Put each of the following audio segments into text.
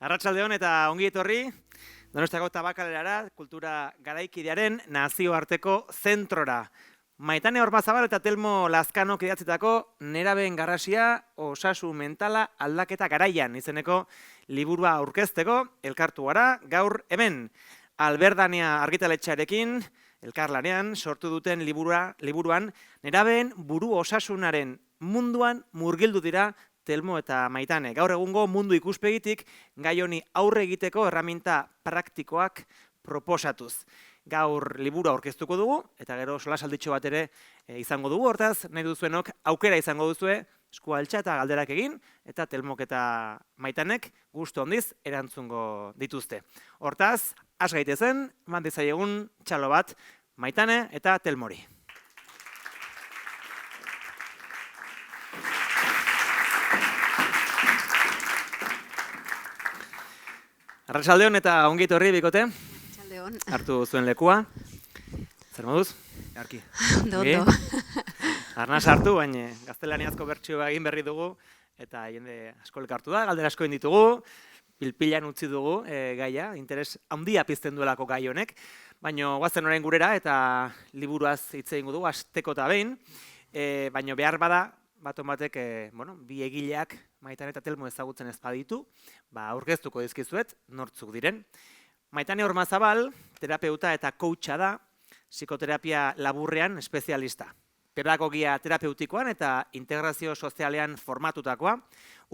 Arratsaldeon eta ongi etorri Donostiako Tabakalerara, kultura garaikidearen nazioarteko zentrora. Maitane Ormazabal eta Telmo Lazkanok idatzitako Nerabeen garrasia osasun mentala aldaketa garaian izeneko liburua aurkezteko elkartu gara gaur hemen. Alberdania argitaletxearekin elkarlanean sortu duten liburuan nerabeen buru osasunaren munduan murgildu dira Telmo eta Maitane. Gaur egungo mundu ikuspegitik gai honi aurre egiteko erraminta praktikoak proposatuz. Gaur liburu aurkeztuko dugu eta gero solasalditxo bat ere izango dugu. Hortaz, nahi duzuenok aukera izango duzue eskua altxa eta galderak egin eta Telmok eta Maitanek gustu handiz erantzungo dituzte. Hortaz, has gaitezen, eman dizaiegun txalo bat Maitane eta Telmori. Arratsaldeon eta ongi etorri bikote. Arratsaldeon. Hartu zuen lekua. Zer moduz? Arki. Ondo. Arnaz hartu, baina gaztelaniazko bertsioa egin berri dugu eta jende asko elkartu da, galdera asko egin ditugu, pilpilan utzi dugu gaia, interes handia pizten duelako gai honek, baina guazen orain gurera eta liburuaz hitz egingo dugu asteko eta behin, baina behar bada baton batek bi egileak Maitane eta Telmo ezagutzen ez baditu, aurkeztuko dizkizuet nortzuk diren. Maitane Ormazabal, terapeuta eta coacha da, psikoterapia laburrean espezialista. Pedagogia terapeutikoan eta integrazio sozialean formatutakoa,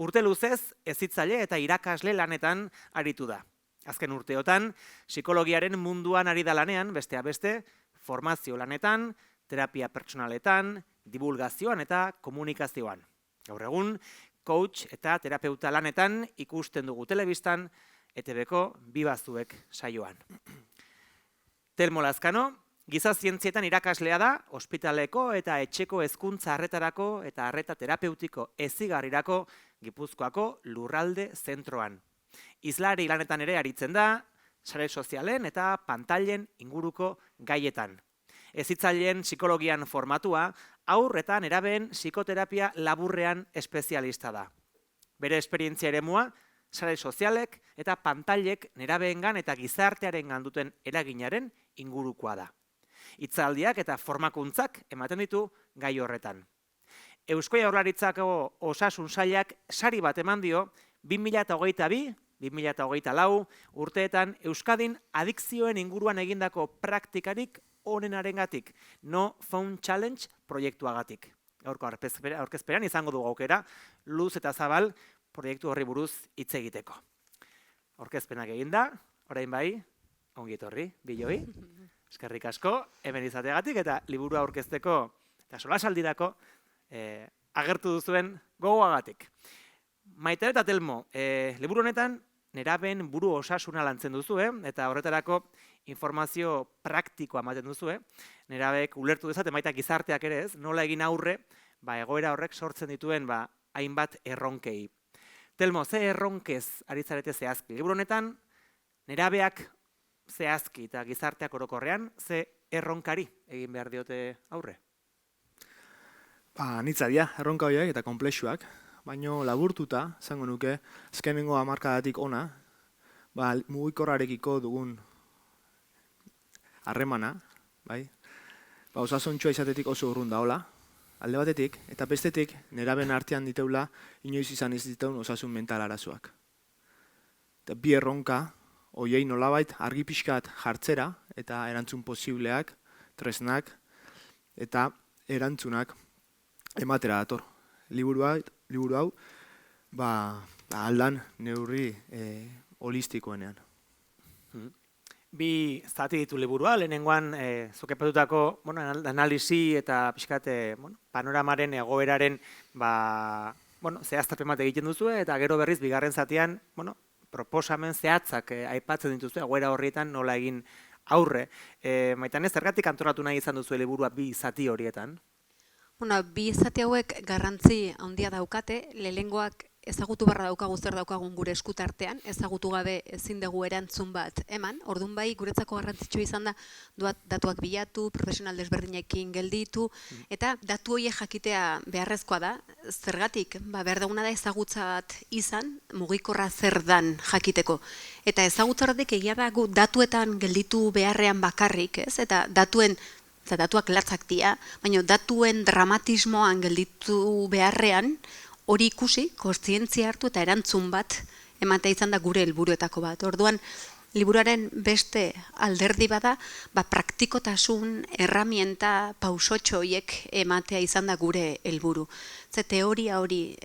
urte luzez hezitzaile eta irakasle lanetan aritu da. Azken urteotan, psikologiaren munduan ari da lanean, besteak beste, formazio lanetan, terapia pertsonaletan, divulgazioan eta komunikazioan. Gaur egun, coach eta terapeuta lanetan ikusten dugu telebistan, ETV-ko Bibazuek saioan. Telmo Lazkano, giza zientzietan irakaslea da, ospitaleko eta etxeko hezkuntza arretarako eta arreta terapeutiko hezigarrirako Gipuzkoako lurralde zentroan. Hizlari lanetan ere aritzen da, sare sozialen eta pantailen inguruko gaietan. Hezitzaileen psikologian formatua, haur eta nerabeen psikoterapia laburrean espezialista da. Bere esperientzia eremua, sare sozialek eta pantailek nerabeengan eta gizartearengan duten eraginaren ingurukoa da. Hitzaldiak eta formakuntzak ematen ditu gai horretan. Eusko Jaurlaritzako osasun sailak sari bat eman dio 2022-2024 urteetan Euskadin adikzioen inguruan egindako praktikarik onenarengatik, No Phone Challenge proiektuagatik. Gaurko aurkezperan izango dugu aukera, luz eta zabal proiektu horri buruz hitz egiteko. Aurkezpenak eginda, orain bai, ongi etorri, biloi. Eskerrik asko, hemen izateagatik eta liburua aurkezteko eta solasaldirako agertu duzuen gogoagatik. Maitane eta Telmo, liburu honetan nerabeen buru osasuna lantzen duzue eta horretarako informazio praktikoa ematen duzue. Nerabeek ulertu dezaten baita gizarteak ere ez, nola egin aurre, egoera horrek sortzen dituen hainbat erronkei. Telmo, ze erronkez ari zarete zehazki? Liburu honetan nerabeak zehazki eta gizarteak orokorrean, ze erronkari egin behar diote aurre? Anitza dira, erronka horiek eta konplexuak, baina laburtuta, zango nuke, azkenengo hamarkadatik ona, mugikorrarekiko dugun harremana, osasuntxua izatetik oso urrun daola, alde batetik, eta bestetik, neraben artean diteula, inoiz izan ez diteun osasun mental arazoak. Eta bi erronka, hoiei nolabait argi pixkat jartzera, eta erantzun posibleak, tresnak, eta erantzunak ematera dator. Liburu hau, aldan neurri holistikoenean. Bi zati ditu liburua, lehenengoan zuk epatutako analisi eta pixkat panoramaren egoeraren zehaztapen bat egiten duzue, eta gero berriz bigarren zatian proposamen zehatzak aipatzen dituzue, egoera horrietan nola egin aurre. Maitane, zergatik antolatu nahi izan duzu liburua bi zati horietan? Bi zati hauek garrantzi handia daukate, lehengoak ezagutu barra daukagu zer daukagun gure eskutartean, ezagutu gabe ezin dugu erantzun bat eman, orduan bai guretzako garrantzitsua izan da datuak bilatu, profesional desberdinekin gelditu, eta datu horiek jakitea beharrezkoa da, zergatik, behar duguna da ezagutza bat izan, mugikorra zer dan jakiteko. Eta ezagutza horretik egia da gu datuetan gelditu beharrean bakarrik, ez? Eta datuak latzak dira, baina datuen dramatismoan gelditu beharrean, hori ikusi, kontzientzia hartu eta erantzun bat ematea izan da gure helburuetako bat. Orduan, liburuaren beste alderdi bada, praktikotasun, erramienta, pausotxo horiek ematea izan da gure helburu. Ze teoria hori,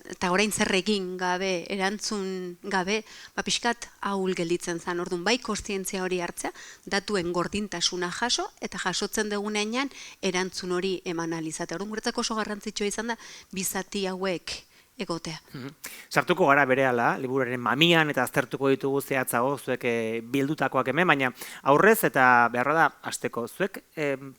eta orain zer egin gabe, erantzun gabe, pixkat ahul gelditzen zen. Orduan, bai kontzientzia hori hartzea, datuen gordintasuna jaso, eta jasotzen dugunean erantzun hori eman alizatea. Orduan, guretzako oso garrantzitsua izan da, bizati hauek egotea. Sartuko gara berehala, liburuaren mamian eta aztertuko ditugu zehatzago zuek bildutakoak hemen, baina aurrez eta beharra da hasteko. Zuek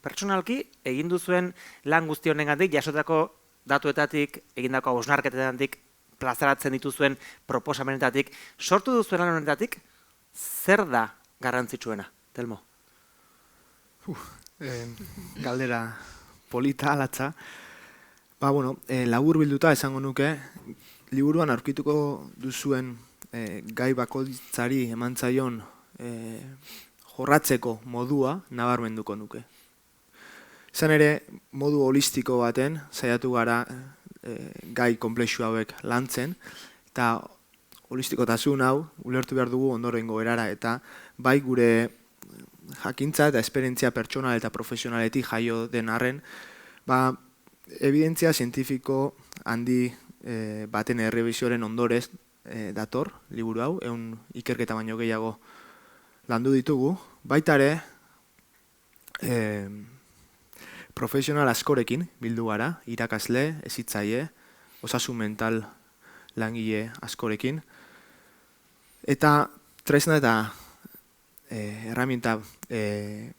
pertsonalki egin duzuen lan guzti honengatik jasotako datuetatik, egindako hausnarketetatik, plazaratzen dituzuen proposamenetatik, sortu duzuen lan honetatik, zer da garrantzitsuena, Telmo? Galdera polita alatza. Labur bilduta esango nuke, liburuan aurkituko duzuen gai bakoitzari eman zaion jorratzeko modua nabarmenduko nuke. Izan ere, modu holistiko baten saiatu gara gai konplexu hauek lantzen, eta holistikotasun hau ulertu behar dugu ondorengo erara, eta bai gure jakintza eta esperientzia pertsonal eta profesionaletik jaio den arren, evidentzia zientifiko handi baten errebisioaren ondorez dator, liburu hau, 100 ikerketa baino gehiago landu ditugu, baita ere, profesional askorekin bildu gara, irakasle, hezitzaile, osasun mental langile askorekin, eta tresna eta erramienta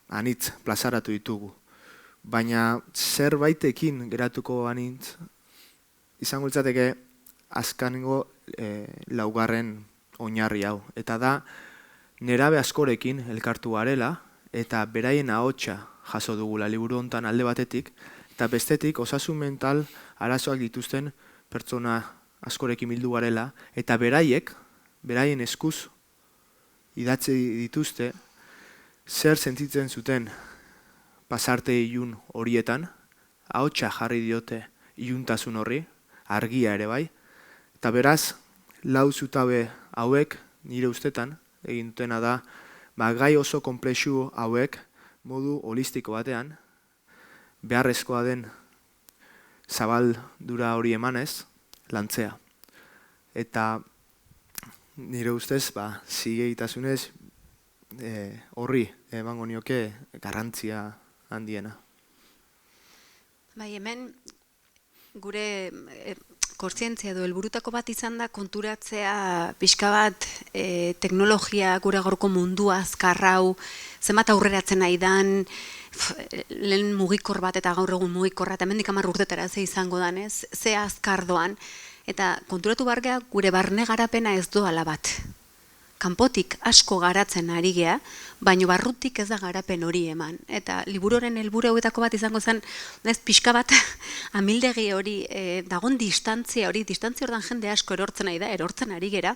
anitz plazaratu ditugu. Baina zerbaitekin geratuko anitz, izango litzateke azkanengo laugarren oinarri hau. Eta da, nerabe askorekin elkartu garela, eta beraien ahotsa jaso dugula liburu hontan alde batetik, eta bestetik osasun mental arazoak dituzten pertsona askorekin bildu garela, eta beraien eskuz idatzi dituzte, zer sentitzen zuten pasarte ilun horietan, ahotsa jarri diote iluntasun horri, argia ere bai, eta beraz, lau zutabe hauek nire ustetan, egin dutena da, gai oso konplexu hauek, modu holistiko batean, beharrezkoa den zabaldura hori emanez, lantzea. Eta nire ustez, zileitasunez, horri emango nioke garrantzia handiena. Bai, hemen gure kontzientzia edo helburutako bat izan da konturatzea pixka bat teknologia gure gaurko mundua azkar hau, zenbat aurreratzen nahi dan, lehen mugikor bat eta gaur egun mugikorra, eta hemendik 10 urtetara ze izango danez, ze azkar doan, eta konturatu bargea gure barne garapena ez doala bat. Kanpotik asko garatzen ari gea, baino barrutik ez da garapen hori eman. Eta liburuaren helburu hauetako bat izango zen, pixka bat amildegi hori, dagon distantzia ordan jende asko erortzen nahi da, erortzen ari gera,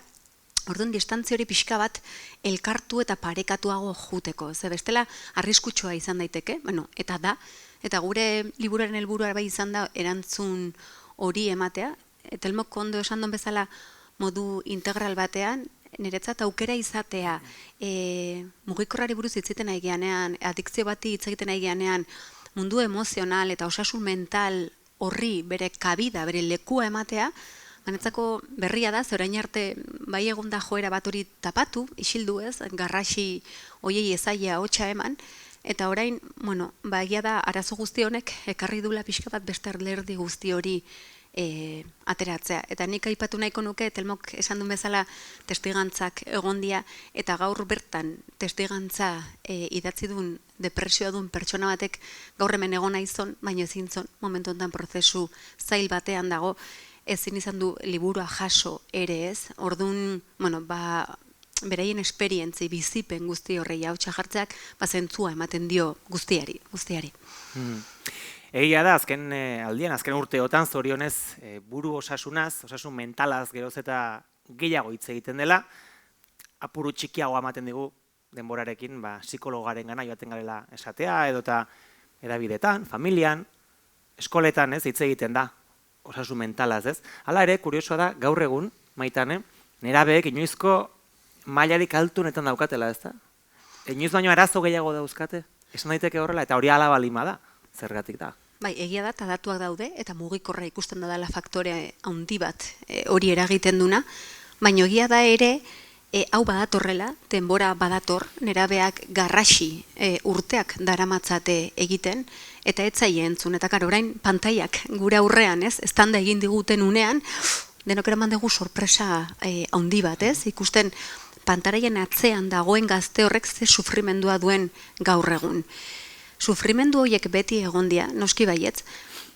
orduan distantzia hori pixka bat elkartu eta parekatuago juteko. Ze bestela arriskutsua izan daiteke, eta da, eta gure liburuaren helburua bai izan da erantzun hori ematea, eta Telmok ondo esan duen bezala modu integral batean, niretzat aukera izatea, mugikorrari buruz hitz egiten nahi geanean, adikzio bati hitz egiten nahi geanean, mundu emozional eta osasun mental horri bere kabida, bere lekua ematea, niretzako berria da, ze orain arte bai egon da joera bat hori tapatu, isildu ez, garrasi hoiei ezaia hotsa eman, eta orain, egia da arazo guzti honek ekarri dula pixka bat beste erlerdi guzti hori ateratzea. Eta nik aipatu nahiko nuke, Telmok esan duen bezala testigantzak egondia, eta gaur bertan testigantza idatzi duen depresioa duen pertsona batek gaur hemen egon naizon, baina ezin zon momentu honetan prozesu zail batean dago, ezin izan du liburua jaso ere ez, orduan, bueno, beraien esperientzi bizipen guzti horrei hautsa jartzeak, zentzua ematen dio guztiari. Egia da, azken aldian, azken urteotan zorionez buru osasunaz, osasun mentalaz geroz eta gehiago hitz egiten dela, apuru txikiagoa ematen digu denborarekin, psikologaren gana joaten garela esatea, edota erabidetan, familian, eskoletan ez hitz egiten da, osasun mentalaz ez. Hala ere, kuriosoa da, gaur egun, Maitane, nerabeek inoizko mailarik altunetan daukatela, ez da? Inoiz baino arazo gehiago dauzkate, esan daiteke horrela, eta hori ala balima da, zergatik da. Bai, egia da, eta datuak daude, eta mugikorra ikusten da dela faktore handi bat hori eragiten duna, baina egia da ere, hau badatorrela, denbora badator, nerabeak garrasi urteak daramatzate egiten, eta ez zaie entzun, eta karo, orain pantaiak gure aurrean, ez, estanda egin diguten unean, denok eraman dugu sorpresa handi bat, ez, ikusten pantaraien atzean dagoen gazte horrek ze sufrimendua duen gaur egun. Sufrimendu horiek beti egondia, noski baietz,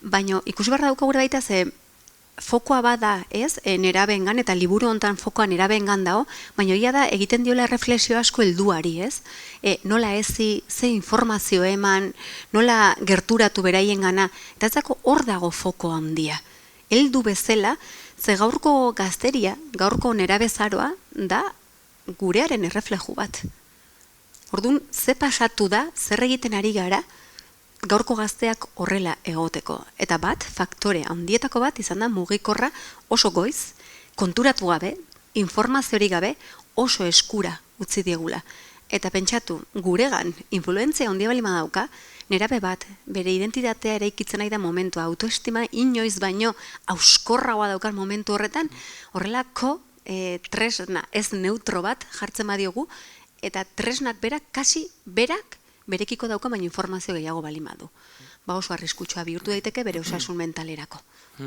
baina ikusi behar daukagure baita ze fokoa bada, ez, nerabeengan, eta liburu hontan fokoa nerabeengan dago, baina egia da egiten diola erreflexio asko helduari, ez? Nola ezi, ze informazio eman, nola gerturatu beraiengana, eta ezako hor dago foko handia. Heldu bezala, ze gaurko gazteria, gaurko nerabezaroa da gurearen errefleju bat. Orduan, ze pasatu da, zer egiten ari gara, gaurko gazteak horrela egoteko. Eta faktore handietako bat izan da mugikorra oso goiz, konturatu gabe, informaziorik gabe, oso eskura utzi diegula. Eta pentsatu, guregan, influentzia handia balima dauka, nerabe bat, bere identitatea eraikitzen nahi da momentua, autoestima inoiz baino auskorragoa daukan momentu horretan, horrelako tresna ez neutro bat jartzen badiogu, eta tresnak berak, kasi berak, berekiko dauka baino informazio gehiago balima du. Oso arriskutsua bihurtu daiteke bere osasun mentalerako.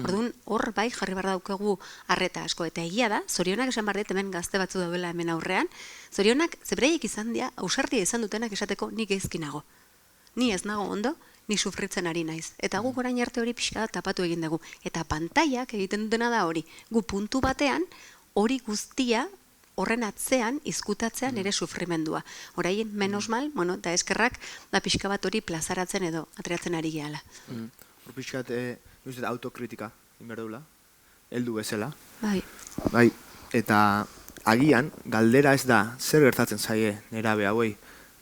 Orduan, hor bai jarri behar daukagu arreta asko. Eta egia da, zorionak esan behar dut hemen gazte batzu daudela hemen aurrean, zorionak zebreiek izan dira, ausartia izan dutenak esateko nik ezkinago. Ni ez nago ondo, ni sufritzen ari naiz. Eta guk orain arte hori pixka tapatu egin dugu. Eta pantaiak egiten dutena da hori. Gu puntu batean, hori guztia horren atzean, izkutatzean ere sufrimendua. Orain, menos mal, bueno, eta eskerrak, da pixka bat hori plazaratzen edo atreatzen ari gehala. Hor pixkat, autokritika, inberdula, heldu bezala. Bai. Eta agian, galdera ez da, zer gertatzen zaie nerabe hauei,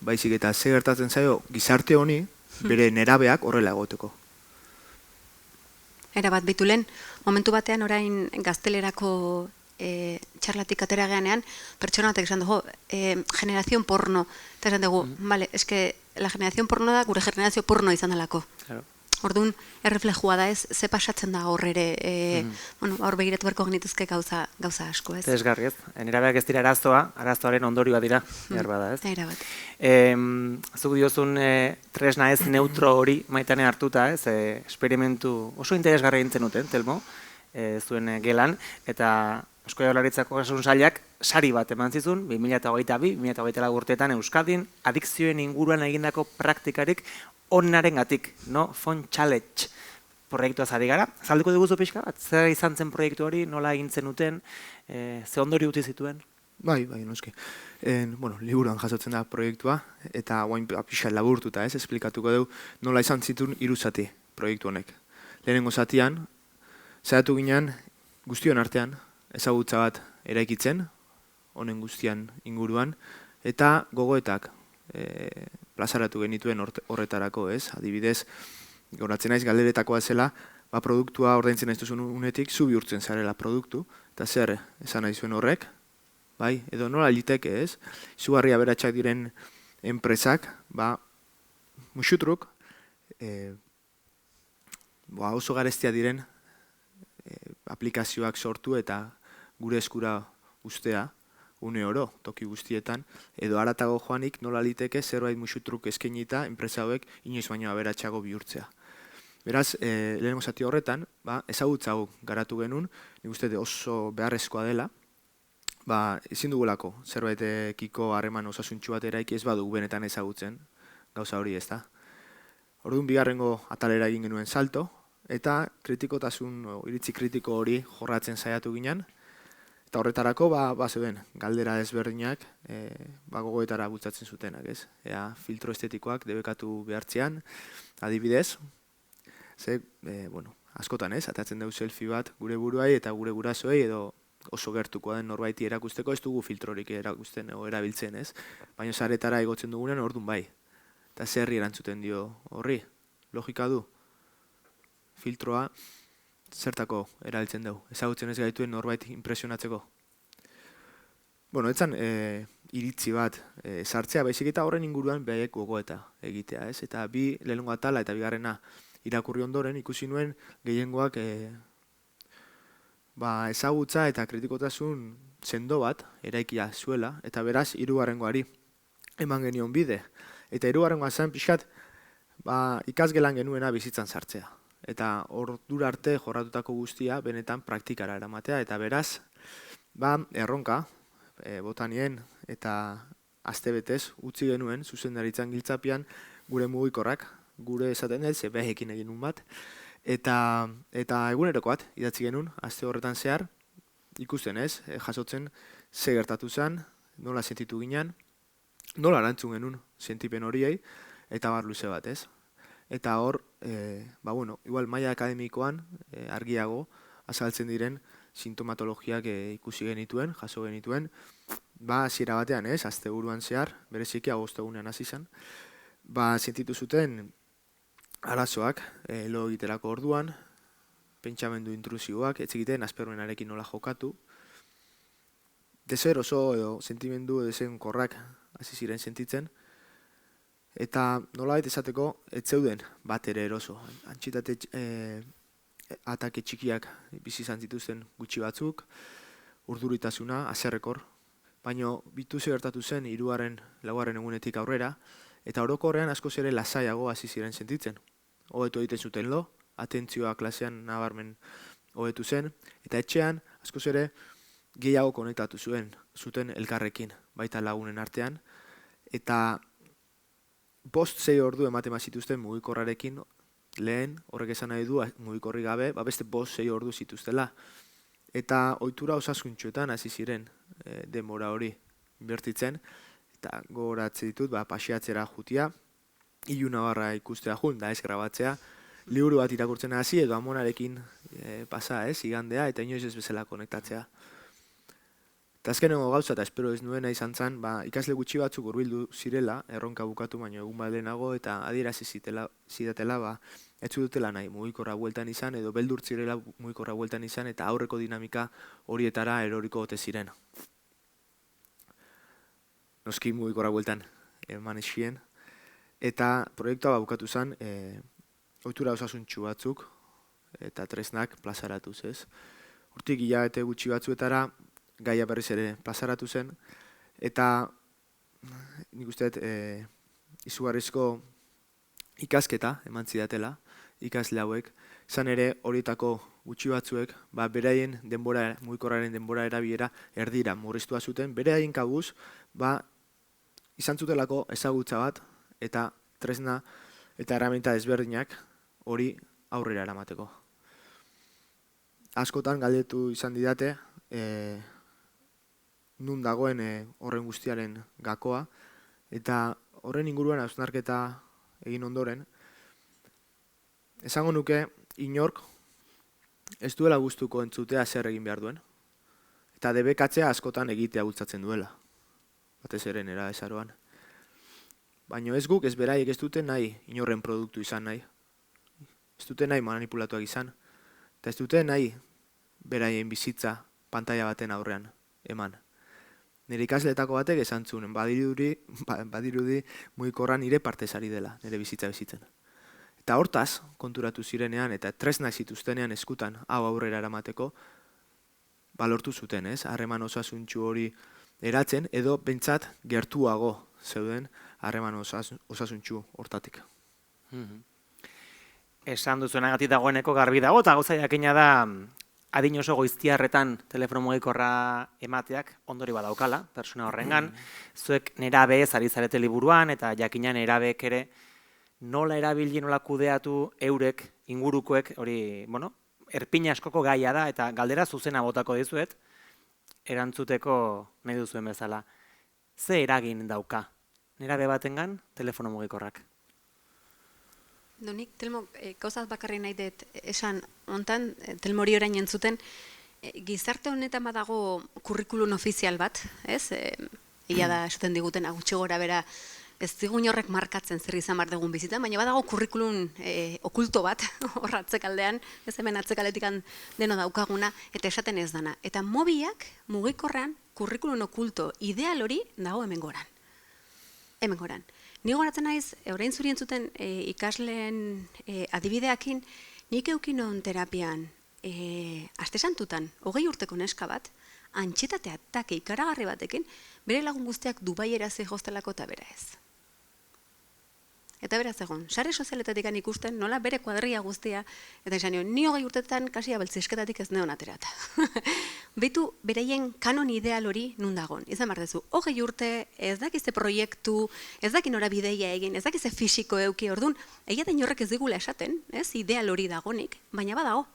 baizik eta zer gertatzen zaio gizarte honi, bere nerabeak horrela egoteko. Era bat bitulen, momentu batean orain gaztelerako txarlatik atera geanean, pertsona batek esan dugu, generazion porno, eta esan dugu, vale, eske la generazion porno da, gure generazio porno izan dalako. Claro. Orduan, erreflejua da ez, ze pasatzen da hor ere, hor begiratu beharko genituzke gauza asko, ez? Esgarri, ez? Nerabeak ez dira arazoaren ondorioa dira, behar bada, ez? Era bat. Zuk diozun tresna ez neutro hori Maitane hartuta, ez? Esperimentu oso interesgarri egin zenuten, Telmo, zuen gelan, eta Eusko Jaurlaritzako Osasun Sailak sari bat eman zizun, 2022-2024 urteetan Euskadin adikzioen inguruan egindako praktikarik onarengatik, no? Phone Challenge proiektuaz ari gara. Zalduko diguzu pixka bat? Zer izan zen proiektu hori, nola egin zenuten, ze ondori utzi zituen? Bai, noski. Liburuan jasotzen da proiektua, eta guain pixka laburtuta, ez, esplikatuko dugu nola izan zituen 3 zati proiektu honek. Lehenengo zatian, zehatu ginen guztion artean, ezagutza bat eraikitzen, honen guztian inguruan, eta gogoetak plazaratu genituen horretarako, ez? Adibidez, goratzen naiz galderetakoa zela, produktua ordaintzen ez duzun unetik, zu bihurtzen zarela produktu, eta zer esan nahi zuen horrek, bai, edo nola liteke, ez? Izugarri aberatsak diren enpresak, musutruk, oso garestia diren aplikazioak sortu eta gure eskura ustea, une oro, toki guztietan, edo haratago joanik nola liteke zerbait musutruk eskainita enpresa hauek inoiz baino aberatsago bihurtzea. Beraz, lehenengo zati horretan, ezagutza hau garatu genuen, nik uste oso beharrezkoa dela, ezin dugulako zerbaitekiko harreman osasuntsu bat eraiki ez badugu benetan ezagutzen, gauza hori ez da. Orduan bigarrengo atalera egin genuen salto, eta iritzi kritiko hori jorratzen saiatu ginen. Eta horretarako, zeuden, galdera ezberdinak, gogoetara bultzatzen zutenak, ez? Ea, filtro estetikoak debekatu behartzean, adibidez, askotan ez, atatzen dugu selfie bat gure buruai eta gure gurasoei edo oso gertuko den norbaiti erakusteko ez dugu filtrorik erakusten edo erabiltzen, ez? Baina saretara igotzen dugunen ordun bai. Eta zerri erantzuten dio horri, logika du. Filtroa zertako erabiltzen dugu, ezagutzen ez gaituen norbait impresionatzeko. Etzan iritzi bat sartzea, baizik eta horren inguruan behaiek gogoeta egitea, ez? Eta lehenengo atala eta bigarrena irakurri ondoren ikusi nuen gehiengoak ezagutza eta kritikotasun sendo bat eraikia zuela, eta beraz hirugarrengoari eman genion bide. Eta hirugarrengoa zen pixkat ikasgelan genuena bizitzan sartzea. Eta ordura arte jorratutako guztia benetan praktikara eramatea, eta beraz erronka botanien eta astebetez utzi genuen zuzendaritzan giltzapian gure mugikorrak, gure esaten dut, behekin egin nun bat, eta egunerokoat idatzi genuen, aste horretan zehar, ikusten ez, jasotzen ze gertatu zen, nola sentitu ginen, nola erantzun genuen sentipen horiei, eta bar luze bat ez. Eta hor, igual maila akademikoan argiago azaltzen diren sintomatologiak ikusi genituen, jaso genituen, hasiera batean ez, asteburuan zehar, bereziki agostegunean hasi zen, sentitu zuten arazoak lo egiterako orduan, pentsamendu intrusiboak, ez egiten aspermenarekin nola jokatu, deseroso edo sentimendu desenkorrak hasi ziren sentitzen, eta nolabait esateko ez zeuden bat ere eroso. Antsitate atake txikiak bizi izan zituzten gutxi batzuk, urduritasuna, haserrekor, baina bitu gertatu zen 3. 4. egunetik aurrera, eta orokorrean askoz ere lasaiago hasi ziren sentitzen. Hobetu egiten zuten lo, atentzioa klasean nabarmen hobetu zen, eta etxean askoz ere gehiago konektatu zuten elkarrekin, baita lagunen artean, eta 5-6 ordu ematen bazituzten mugikorrarekin, lehen horrek esan nahi du mugikorri gabe, beste 5-6 ordu zituztela. Eta ohitura osasuntsuetan hasi ziren denbora hori inbertitzen, eta gogoratzen ditut, paseatzera jutia, iluna barra ikustea jun, da ez grabatzea, liburu bat irakurtzen hasi edo amonarekin pasa ez, igandea, eta inoiz ez bezala konektatzea. Eta azkenengo gauza, eta espero ez nuena izan zen, ikasle gutxi batzuk hurbildu zirela, erronka bukatu baino egun bat lehenago, eta adierazi zidatela, ez dutela nahi mugikorra bueltan izan, edo beldur zirela mugikorra bueltan izan, eta aurreko dinamika horietara eroriko ote ziren. Noski mugikorra bueltan eman esien, eta proiektua bukatu zen, ohitura osasuntsu batzuk, eta tresnak plazaratuz ez. Hortik hilabete gutxi batzuetara, gaia berriz ere plazaratu zen, eta nik uste izugarrizko ikasketa eman zidatela, ikasle hauek, izan ere horietako gutxi batzuek, beraien denbora, mugikorraren denbora erabilera erdira murriztua zuten, beraien kabuz, izan zutelako ezagutza bat, eta tresna eta erraminta ezberdinak hori aurrera eramateko. Askotan galdetu izan didate, nun dagoen horren guztiaren gakoa, eta horren inguruan hausnarketa egin ondoren, esango nuke inork ez duela gustuko entzutea zer egin behar duen, eta debekatzea askotan egitea bultzatzen duela, batez ere nera ezaroan. Baina ez guk, ez beraiek ez dute nahi inorren produktu izan nahi, ez dute nahi manipulatuak izan, eta ez dute nahi beraien bizitza pantalla baten aurrean eman. Nire ikasleetako batek esan zuen, badirudi mugikorra nire partez ari dela, nire bizitza bizitzen. Eta hortaz, konturatu zirenean eta tresnak zituztenean eskutan hau aurrera eramateko, balortu zuten, ez? Harreman osasuntsu hori eratzen, edo bentsat gertuago zeuden harreman osasuntsu hortatik. Esan duzuenagatik dagoeneko garbi dago, eta gauza jakina da adin oso goiztiarretan telefono mugikorra emateak ondori badaukala, persona horrengan. Zuek nerabez ari zarete liburuan, eta jakina nerabek ere nola erabili, nola kudeatu eurek, ingurukoek, hori, bueno, erpin askoko gaia da, eta galdera zuzena botako dizuet, erantzuteko nahi duzuen bezala. Ze eragin dauka? Nerabe batengan telefono mugikorrak. Nik, Telmo, gauzaz bakarri nahi dut esan, hontan, Telmori orain entzuten, gizarte honetan badago kurrikulun ofizial bat, ez? Egia da, esaten diguten, gutxi gora bera, ez digun horrek markatzen zer izan behar dugun bizitan, baina badago kurrikulun okulto bat, hor atzekaldean, ez hemen atzekaletik deno daukaguna, eta esaten ez dana. Eta mobiak mugikorrean kurrikulun okulto ideal hori dago hemen goran. Hemen goran. Ni goratzen naiz, orain zuri entzuten ikasleen adibideakin, nik eukin on terapian, aste santutan, 20 urteko neska bat, antxetate atake ikaragarri batekin, bere lagun guztiak Dubaiera zehoztelako eta bera ez. Eta beraz egon, sare sozialetatik ikusten, nola bere kuadria guztia, eta esan nion, ni 20 urtetan kasi abeltzizketatik ez neon aterata. Beitu, bereien kanon ideal hori nun dagon. Izan bardezu, 20 urte, ez dakize proiektu, ez dakin nora bideia egin, ez dakize fisiko euki ordun, egia da inorrek ez digula esaten, ez, ideal hori dagonik, baina badago.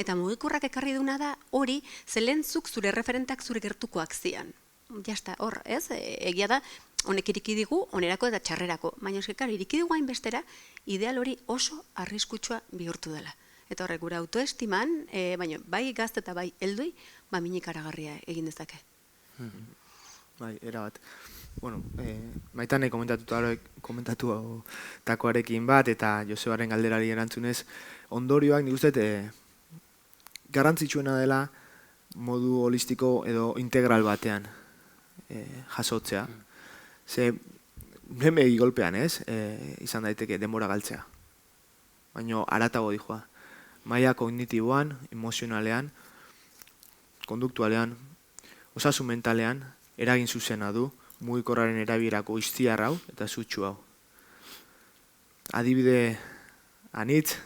Eta mugikorrak ekarri duna da hori, zelentzuk zure referentak zure gertukoak zian. Jasta, hor, ez, egia da, honek iriki digu, onerako eta txarrerako. Baina eskekaro, iriki digu hainbestera, ideal hori oso arriskutsua bihurtu dela. Eta horrek gure autoestiman, baina bai gazte eta bai heldui, minik aragarria egin dezake. Bai, erabat. Bueno, Maitane komentatuarekin bat, eta Josebaren galderari erantzunez, ondorioak nik uste garrantzitsuena dela modu holistiko edo integral batean jasotzea. Ze, neme golpean ez, izan daiteke denbora galtzea. Baina aratago dijoa. Maila kognitiboan, emozionalean, konduktualean, osasun mentalean, eragin zuzena du, mugikorraren erabilerako iztiar hau eta zutsu hau. Adibide anitz,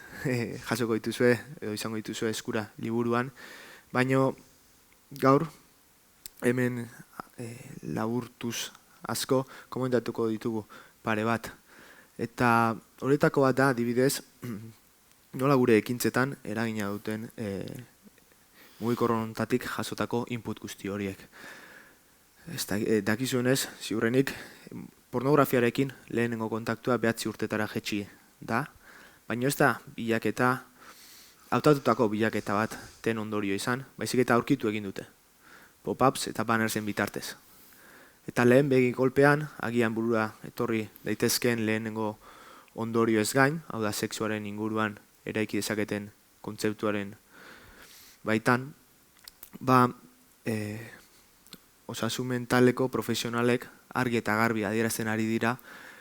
jasoko dituzue, edo izango dituzue eskura liburuan, baina gaur hemen laburtuz asko komentatuko ditugu pare bat. Eta horretako bat da, adibidez, nola gure ekintzetan eragina duten mugikorrontatik jasotako input guzti horiek. Dakizuenez, ziurrenik, pornografiarekin lehenengo kontaktua 9 urtetara jetxi da, baina ez da bilaketa, hautatutako bilaketa bat ten ondorio izan, baizik eta aurkitu egin dute. Pop-ups eta bannersen bitartez. Eta lehen begi kolpean, agian burura etorri daitezkeen lehenengo ondorio ez gain, hau da sexuaren inguruan eraiki dezaketen kontzeptuaren baitan, osasun mentaleko profesionalek argi eta garbi adierazten ari dira,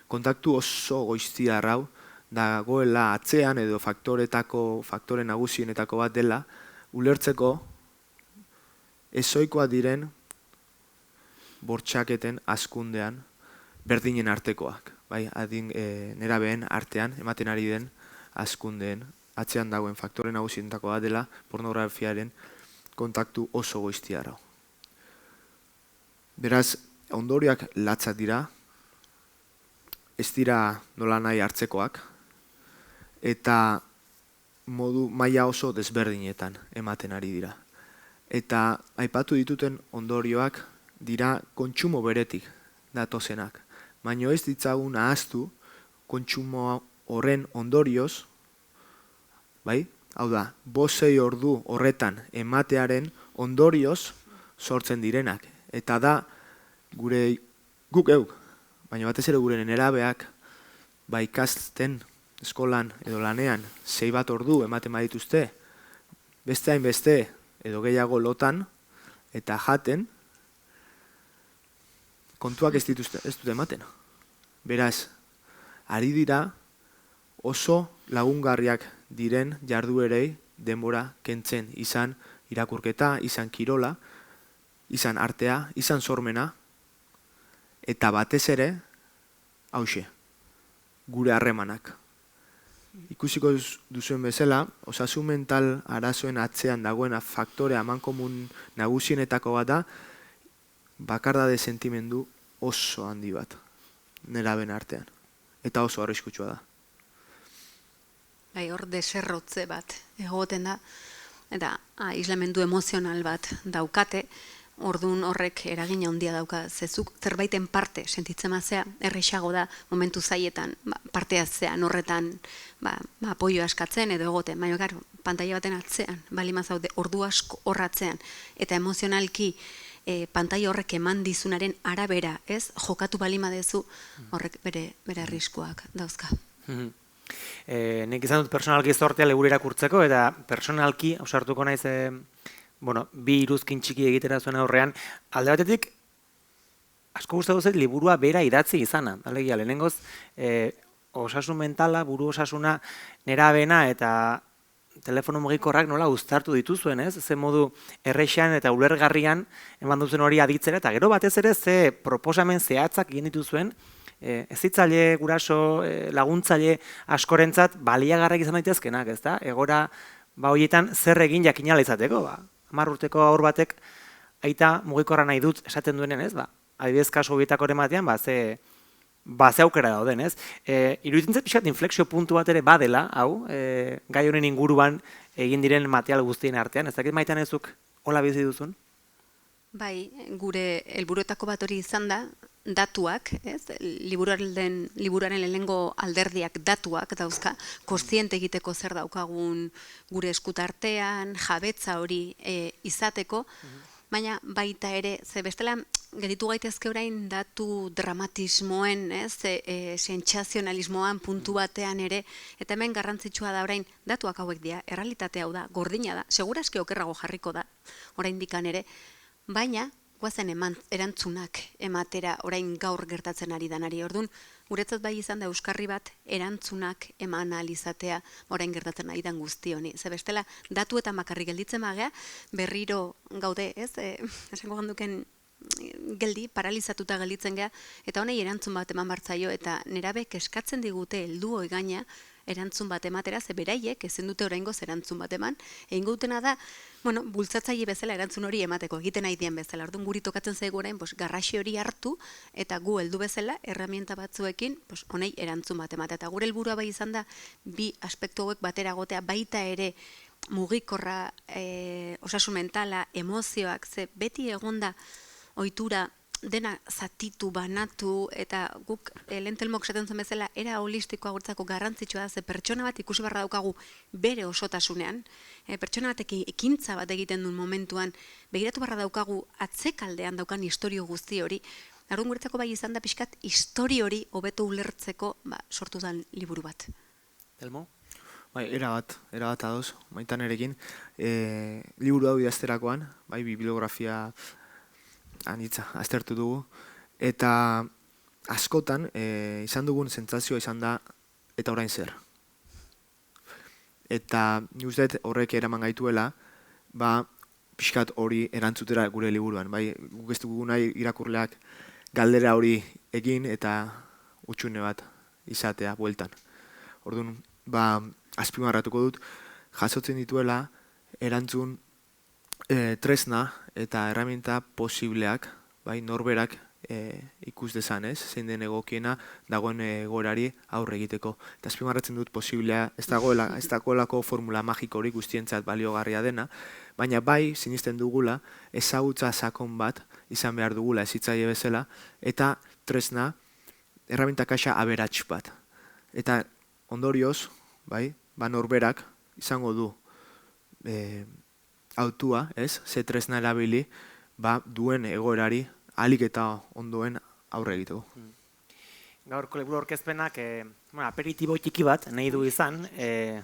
kontaktu oso goiztiar hau dagoela atzean edo faktore nagusienetako bat dela, ulertzeko ezoikoa diren bortxaketen askundean berdinen artekoak. Bai, nerabeen artean ematen ari den askundeen atzean dagoen faktore nagusienetako bat dela pornografiaren kontaktu oso goiztiar hau. Beraz, ondorioak latzak dira, ez dira nola nahi hartzekoak, eta modu maila oso desberdinetan ematen ari dira. Eta aipatu dituten ondorioak dira kontsumo beretik datozenak. Baina ez ditzagun ahaztu kontsumo horren ondorioz, bai? Hau da, 5-6 ordu horretan ematearen ondorioz sortzen direnak. Eta da, guk euk, baina batez ere gure nerabeak, ikasten eskolan edo lanean 6 ordu ematen badituzte, beste hainbeste edo gehiago lotan eta jaten, kontuak ez dute ematen. Beraz, ari dira oso lagungarriak diren jarduerei denbora kentzen, izan irakurketa, izan kirola, izan artea, izan sormena, eta batez ere, hauxe, gure harremanak. Ikusiko duzuen bezala, osasun mental arazoen atzean dagoena faktore amankomun nagusienetako bat da, bakardade sentimendu oso handi bat, neraben artean. Eta oso arriskutsua da. Bai, hor deserrotze bat egoten da, eta aislamendu emozional bat daukate, orduan horrek eragina handia dauka, zezuk zerbaiten parte sentitzen mazea, errexago da momentu zaietan, parte atzean horretan, apoio askatzen edo egoten, baina garo, pantaila baten atzean, bali mazaude, ordu asko horratzean, eta emozionalki pantaila horrek eman dizunaren arabera, ez, jokatu bali madezu, horrek bere arriskuak dauzka. Nik izan dut personalki zortea liburu irakurtzeko, eta personalki, ausartuko naiz, bi iruzkin txiki egitera zuen aurrean, alde batetik, asko gustatu zait liburua bera idatzi izana. Alegia, lehenengoz, osasun mentala, buru osasuna, nerabena eta telefono mugikorrak nola uztartu dituzuen, ez? Ze modu errexean eta ulergarrian eman duzen hori aditzera, eta gero batez ere ze proposamen zehatzak egin dituzuen, hezitzaile, guraso, laguntzaile askorentzat baliagarrak izan daitezkenak, ezta? Egora horietan zer egin jakin ahal izateko, 10 urteko haur batek aita mugikorra nahi dut esaten duenen, ez? Adibidez kasu horietakoren batean, ze aukera dauden, ez? Iruditzen zait pixkat inflexio puntu bat ere badela, hau, gai honen inguruan egin diren material guztien artean, ez dakit Maitan ezuk hola bizi duzun? Bai, gure helburuetako bat hori izan da, datuak, ez? Liburuaren lehenengo alderdiak datuak dauzka, kontziente egiteko zer daukagun gure eskutartean, jabetza hori izateko, baina baita ere, ze bestela geditu gaitezke orain datu dramatismoen, sentsazionalismoan puntu batean ere, eta hemen garrantzitsua da orain datuak hauek dira, errealitate hau da, gordina da, segurazki okerrago jarriko da, oraindikan ere, baina guazen erantzunak ematera orain gaur gertatzen ari danari. Orduan, guretzat bai izan da euskarri bat erantzunak eman ahal izatea orain gertatzen ari dan guzti honi. Ze bestela, datu eta makarrik gelditzen magea, berriro gaude, ez? Esango ganduken geldi, paralizatuta gelditzen gea, eta honei erantzun bat eman bartzaio, eta nerabek eskatzen digute heldu oigaina, erantzun bat ematera, ze beraiek ezin dute oraingoz erantzun bat eman, egin dutena da, bultzatzaile bezala erantzun hori emateko, egiten nahi dien bezala. Orduan guri tokatzen zaigu orain, garraxi hori hartu, eta gu heldu bezala, herramienta batzuekin, honei erantzun bat ematea. Eta gure helburua bai izan da, bi aspektu hauek batera gotea, baita ere mugikorra, osasun mentala, emozioak, ze beti egonda ohitura dena zatitu, banatu, eta guk Lentelmok esaten zen bezala, era holistikoa guretzako garrantzitsua da, ze pertsona bat ikusi barra daukagu bere osotasunean, pertsona batek ekintza bat egiten duen momentuan, begiratu barra daukagu atzekaldean daukan historio guzti hori, orduan guretzako bai izan da pixkat historio hori hobeto ulertzeko sortu den liburu bat. Telmo? Bai, erabat ados, Maitan erekin, liburu hau idazterakoan, bai, bibliografia anitza, aztertu dugu, eta askotan izan dugun sentsazioa izan da, eta orain zer. Eta nik uste dut horrek eraman gaituela, pixkat hori erantzutera gure liburuan. Bai, guk ez dugu nahi irakurleak galdera hori egin eta utxune bat izatea bueltan. Orduan, azpimarratuko dut, jasotzen dituela erantzun tresna eta herramienta posibleak, norberak ikus dezan, zein den egokiena dagoen egoerari aurre egiteko. Eta azpimarratzen dut posiblea, ez dagoelako formula magiko hori guztientzat baliogarria dena, baina bai sinisten dugula ezagutza sakon bat izan behar dugula hezitzaile bezala, eta tresna herramienta kaxa aberats bat. Eta ondorioz, norberak izango du autua, ze tresna erabili, duen egoerari ahalik eta ondoen aurre egiteko. Gaurko liburu aurkezpenak aperitibo txiki bat nahi du izan,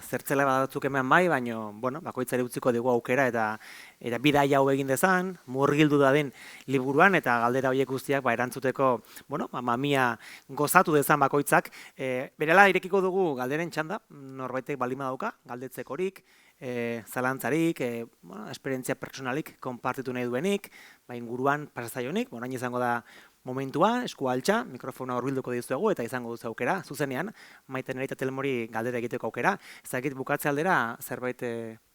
zertzela badatzuk hemen bai, baina bakoitzari utziko dugu aukera eta bidaia hau egin dezan, murgildu da den liburuan eta galdera horiek guztiak erantzuteko mamia gozatu dezan bakoitzak. Berela irekiko dugu galderen txanda, norbaitek balima dauka, galdetzekorik, zalantzarik, esperientzia pertsonalik konpartitu nahi duenik, inguruan pasazaionik, hain izango da momentua, esku altxa, mikrofona horbilduko dizuegu eta izango duzu aukera, zuzenean, Maite Nerea eta Telmori galdera egiteko aukera. Ez dakit bukatze aldera zerbait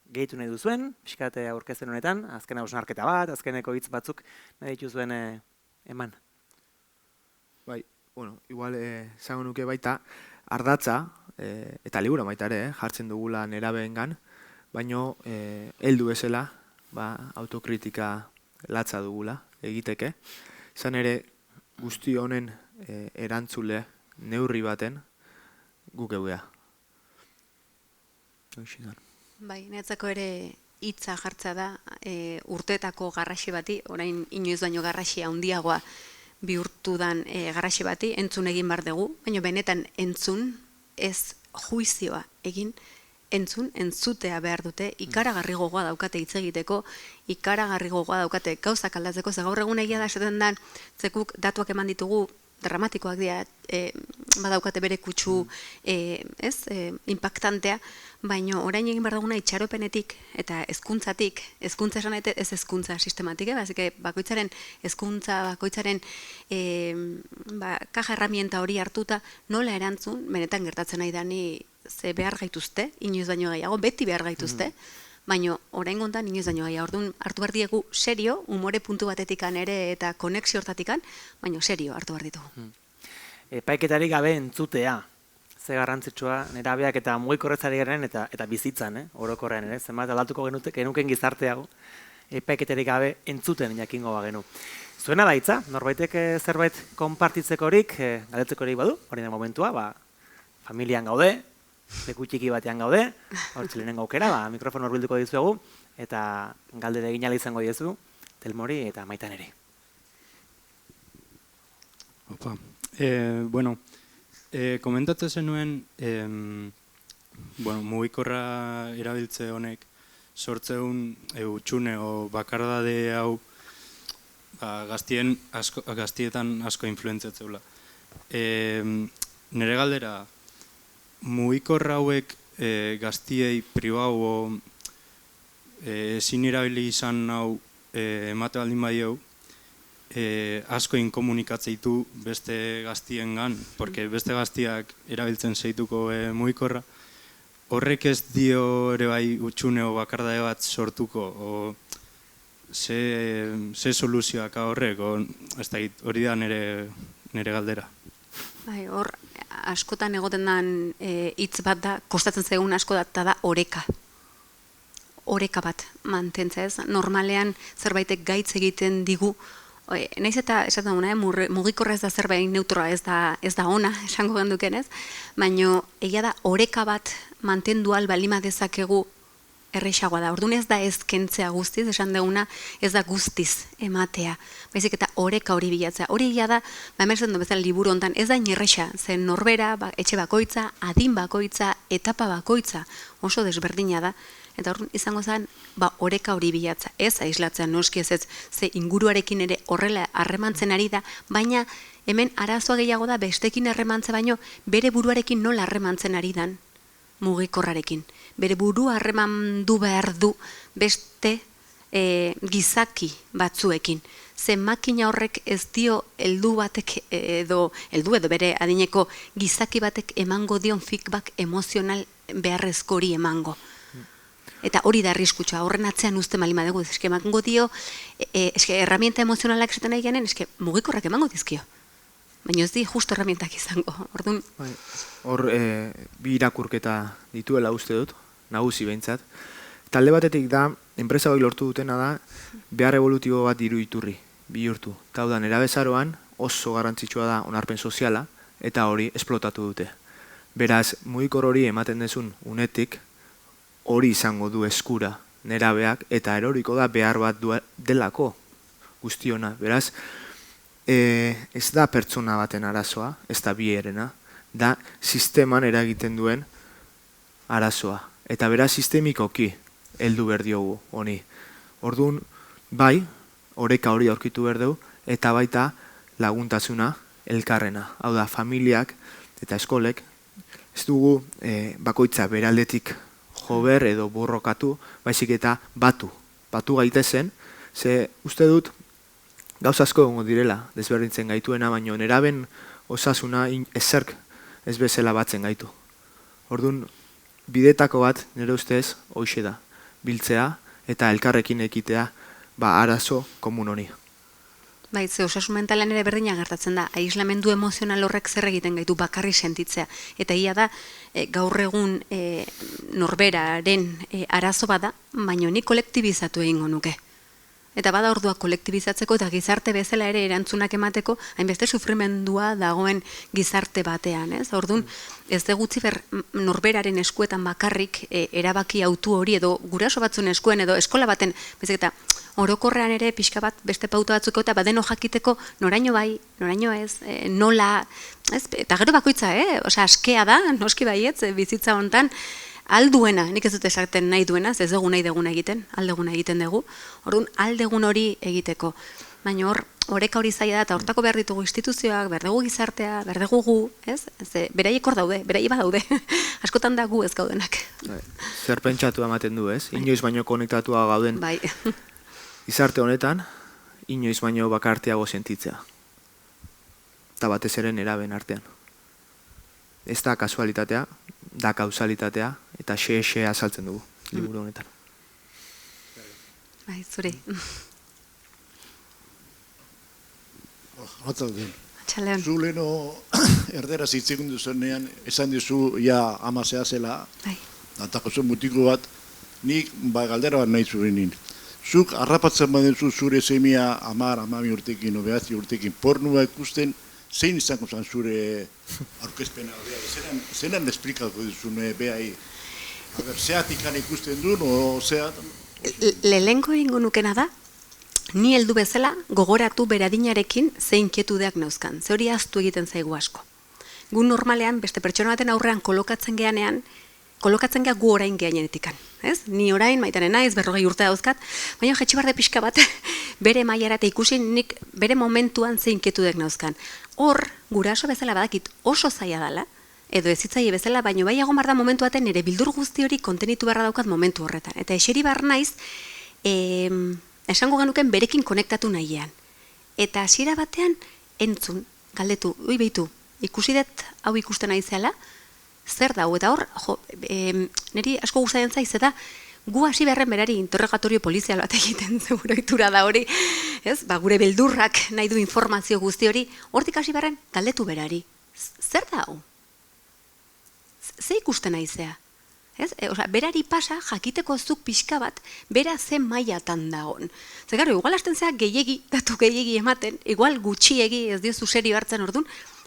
gehitu nahi duzuen, pixkat aurkezten honetan, azken hausnarketa bat, azkeneko hitz batzuk nahi dituzuen eman. Igual, zango nuke baita, ardatza, eta libura baita ere, jartzen dugula nerabeengan, baino heldu bezala, autokritika latza dugula egiteke. Izan ere, guzti honen erantzule neurri baten guk eugea. Bai, netzako ere hitza jartza da urteetako garrasi bati, orain inoiz baino garrasi handiagoa bihurtu dan garrasi bati, entzun egin bar dugu, baina benetan entzun, ez juizioa egin, entzutea behar dute, ikaragarri gogoa daukate hitz egiteko, ikaragarri gogoa daukate gauzak aldatzeko, ze gaur egun egia da esaten dan, zekuk datuak eman ditugu, dramatikoak dira, badaukate bere kutsu impactantea, baina orain egin behar duguna itxaropenetik eta hezkuntzatik, hezkuntza esan ez hezkuntza sistematik, bakoitzaren hezkuntza, bakoitzaren kaja herramienta hori hartuta, nola erantzun, benetan gertatzen nahi dani ze behar gaituzte, inoiz baino gehiago, beti behar gaituzte, baina orain gontan inoiz baino gehiago, orduan hartu behar diegu serio, umore puntu batetikan ere eta konexio hortatikan, baina serio hartu behar ditugu. Epaiketarik gabe entzutea, ze garrantzitsua nerabeak eta mugikorrezari garen eta bizitzan, orokorrean ere, zenbat aldatuko genuken gizarteago, epaiketarik gabe entzuten jakingo bagenu. Zuena da hitza, norbaitek zerbait konpartitzekorik, galdetzekorik badu, hori da momentua, familian gaude, leku txiki batean gaude, hortzi lehenengo aukera, mikrofono hurbilduko dizuegu, eta galdera egin ala izango diezu, Telmori eta Maitaneri. Opa. Bueno, komentatzen zenuen, mugikorra erabiltze honek sortzeun utxune o bakardade hau gaztietan asko influentziatzeula. Nere galdera, mugikorra hauek gaztiei pribau ezin erabili izan hau emate baldin badieu, asko inkomunikatzeitu beste gaztiengan, porque beste gaztiak erabiltzen zeituko mugikorra, horrek ez dio ere bai utxune o bakardade bat sortuko, ze soluzioak horrek, hori da nere galdera. Bai, hor, askotan egoten den hitz bat da, kostatzen zaigun asko da oreka. Oreka bat mantentza ez. Normalean zerbaitek gaitz egiten digu, naiz eta esaten duguna, mugikorra ez da zerbait neutroa, ez da ona, esango genduken ez, baina egia da oreka bat mantendu albalima dezakegu errexagoa da. Orduan ez da ezkentzea guztiz, esan duguna ez da guztiz ematea. Baizik eta oreka hori bilatzea. Hori egia da, hemen zen du bezala liburu hontan, ez da inerrexa, zen norbera, etxe bakoitza, adin bakoitza, etapa bakoitza, oso desberdina da. Eta orduan izango zen, oreka hori bilatza. Ez aislatzea noski ez ze inguruarekin ere horrela harremantzen ari da, baina hemen arazoa gehiago da bestekin harremantze baino bere buruarekin nola harremantzen ari dan mugikorrarekin. Bere burua harremandu behar du beste gizaki batzuekin. Ze makina horrek ez dio heldu edo bere adineko gizaki batek emango dion feedback emozional beharrezko hori emango. Eta hori da arriskutsua, horren atzean uste malima dugu, emango dio, herramienta emozionalak esaten nahi genen, mugikorrak emango dizkio. Baina ez di justo herramientak izango. Hor, bi irakurketa dituela uste dut, nagusi behintzat. Talde batetik da, enpresa hori lortu dutena da, behar evolutibo bat diru iturri, bihurtu. Eta da, nerabezaroan oso garrantzitsua da onarpen soziala, eta hori esplotatu dute. Beraz, mugikor hori ematen dezun unetik, hori izango du eskura nerabeak, eta eroriko da behar bat delako guztiona. Beraz, ez da pertsona baten arazoa, ez da bierena, da sisteman eragiten duen arazoa. Eta beraz, sistemikoki heldu behar diogu honi. Orduan, bai, oreka hori aurkitu behar dugu, eta baita laguntasuna elkarrena. Hau da, familiak eta eskolek, ez dugu bakoitza beraldetik jober edo borrokatu, baizik eta batu gaitezen, ze uste dut gauza asko egongo direla, desberdintzen gaituena, baino neraben osasuna ezerk ez bezala batzen gaitu. Orduan, bidetako bat, nire ustez, hoxe da, biltzea eta elkarrekin ekitea arazo komun honi. Bai, ze osasun mentalan ere berdina gertatzen da. Aislamendu emozional horrek zer egiten gaitu bakarri sentitzea. Eta ia da, gaur egun norberaren arazo bada, baina ni kolektibizatu egingo nuke. Eta bada ordua kolektibizatzeko eta gizarte bezala ere erantzunak emateko, hainbeste sufrimendua dagoen gizarte batean, ez? Orduan, ez degutzi norberaren eskuetan bakarrik erabaki autu hori edo guraso batzuen eskuen edo eskola baten, bezik eta orokorrean ere pixka bat beste pauta batzuko eta badeno jakiteko noraino bai, noraino ez, nola, ez? Eta gero bakoitza, osea, askea da, noski baietz, bizitza hontan, alduena, nik ez dut esaten nahi duena, ez dugu nahi deguna egiten, aldeguna egiten dugu, orduan aldegun hori egiteko. Baina oreka hori zaila da, eta hortako behar ditugu instituzioak, behar dugu gizartea, behar dugu gu, ez? Beraiek hor daude, beraiek badaude, askotan da gu ez gaudenak. Zer pentsatu ematen du, ez? Inoiz baino konektatua gauden Bai. gizarte honetan, inoiz baino bakartiago sentitzea. Eta batez ere neraben artean. Ez da kasualitatea, da kausalitatea, eta xe azaltzen dugu, liburu honetan. Bai, zure. Batzalden. Txalean. Zu leno erderaz hitzegun duzunean, esan dizu ja amasea zela, Bai. eta jozu mutiko bat, nik galdera bat nahi zurenin. Zuk harrapatzen baduzu zure semia 10-12 urtekin, 9 urtekin, pornua ikusten, zein izango zen zure aurkezpena? Zeran esplikako duzune behai? Zeatikan ikusten duen, o zeat? Lehenko egingo nukena da, ni heldu bezala gogoratu beradinarekin zein kietudeak nauzkan. Ze hori ahaztu egiten zaigu asko. Gu normalean, beste pertsona baten aurrean kolokatzen geha gu orain gehainetikan. Ni orain, maitanen naiz, 40 urte dauzkat, baina jetxibarde pixka bat bere mailara eta ikusi nik bere momentuan zein kietudeak nauzkan. Hor, guraso bezala badakit oso zaila dela, edo ezitzaile bezala, baina bai egon da momentu baten nire bildur guzti hori kontenitu beharra daukat momentu horretan. Eta eseri behar naiz, esango genuken berekin konektatu nahian. Eta hasiera batean entzun, galdetu, ui behitu, ikusi dut hau ikusten naizela, zer dau, eta hor, niri asko gustatzen zaiz, eta gu hasi beharren berari interrogatorio polizial bat egiten zeuroitura da hori, ez? Gure beldurrak nahi du informazio guzti hori, hortik hasi beharren galdetu berari. Zer da hau? Ze ikusten naizea? Berari pasa, jakiteko zuk pixka bat, bera zen mailatan dagoen. Zer gero, igual hasten zea gehiegi, datu gehiegi ematen, igual gutxiegi ez diozu seri hartzen orduan,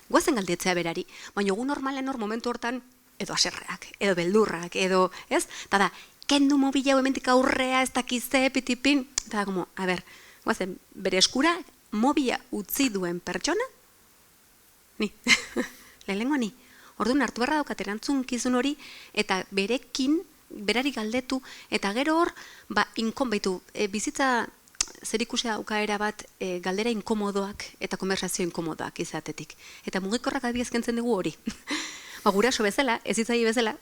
guazen galdetzea berari. Baina gu normalen hor momentu hortan, edo aserreak, edo beldurrak, edo, ez? Eta da, kendu mobila hemendik aurrea, ez dakizte, pitipin, eta da, a ber, guazen, bere eskura mobila utzi duen pertsona, ni, lehenengoa ni. Orduan hartu beharra daukat erantzun kizun hori, eta berekin, berari galdetu, eta gero hor, inkonbaitu, bizitza zer ikusi daukaera bat galdera inkomodoak eta konversazio inkomodoak izatetik. Eta mugikorrak adibidez kentzen dugu hori. Guraso bezala, ezitzaile bezala,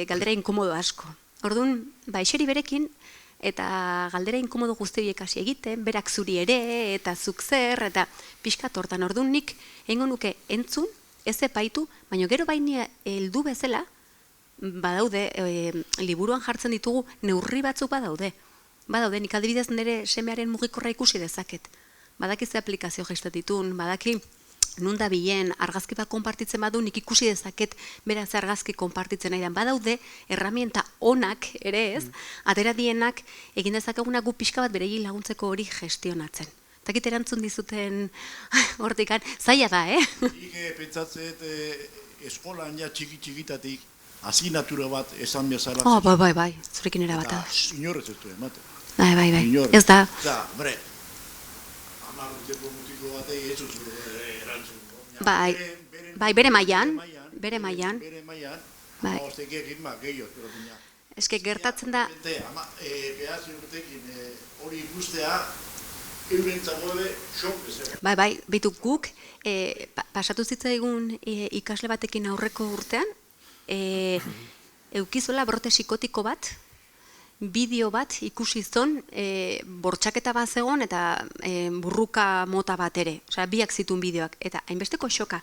galdera inkomodo asko. Orduan, eseri berekin, eta galdera inkomodo guzti horiek hasi egiten, berak zuri ere, eta zuk zer, eta pixkat hortan. Orduan nik, egingo nuke entzun, ez epaitu, baina gero baina heldu bezala, badaude, liburuan jartzen ditugu, neurri batzuk badaude. Badaude, nik adibidez nire semearen mugikorra ikusi dezaket. Badaki ze aplikazio gestatitun, badaki nunda bilen argazki bat konpartitzen badu, nik ikusi dezaket beraz argazki konpartitzen nahi dan. Badaude, erramienta onak ere ez, atera dienak egin dezakeguna gu pixka bat beregi laguntzeko hori gestionatzen. Takit erantzun dizuten hortikan, zaila da, Nik pentsatzet eskolan ja txiki-txikitatik asignatura bat esan bezala. Bai, zurekin erabata. Eta inorrez ez du ematen. Bai, ez da. Eta, bre, 10 urteko mutiko batei ez zuzure erantzun. Bai, bere mailan. Bere mailan. Bai. Ostekekin gehiago. Eske gertatzen da. Behaz urtekin hori ikustea, eurentzagoe xok bezala. Bai, bitu guk, pasatu zitzaigun ikasle batekin aurreko urtean, eukizola brote psikotiko bat, bideo bat ikusi zon, bortxaketa bat zegoen eta burruka mota bat ere. Osea, biak zituen bideoak. Eta hainbesteko xoka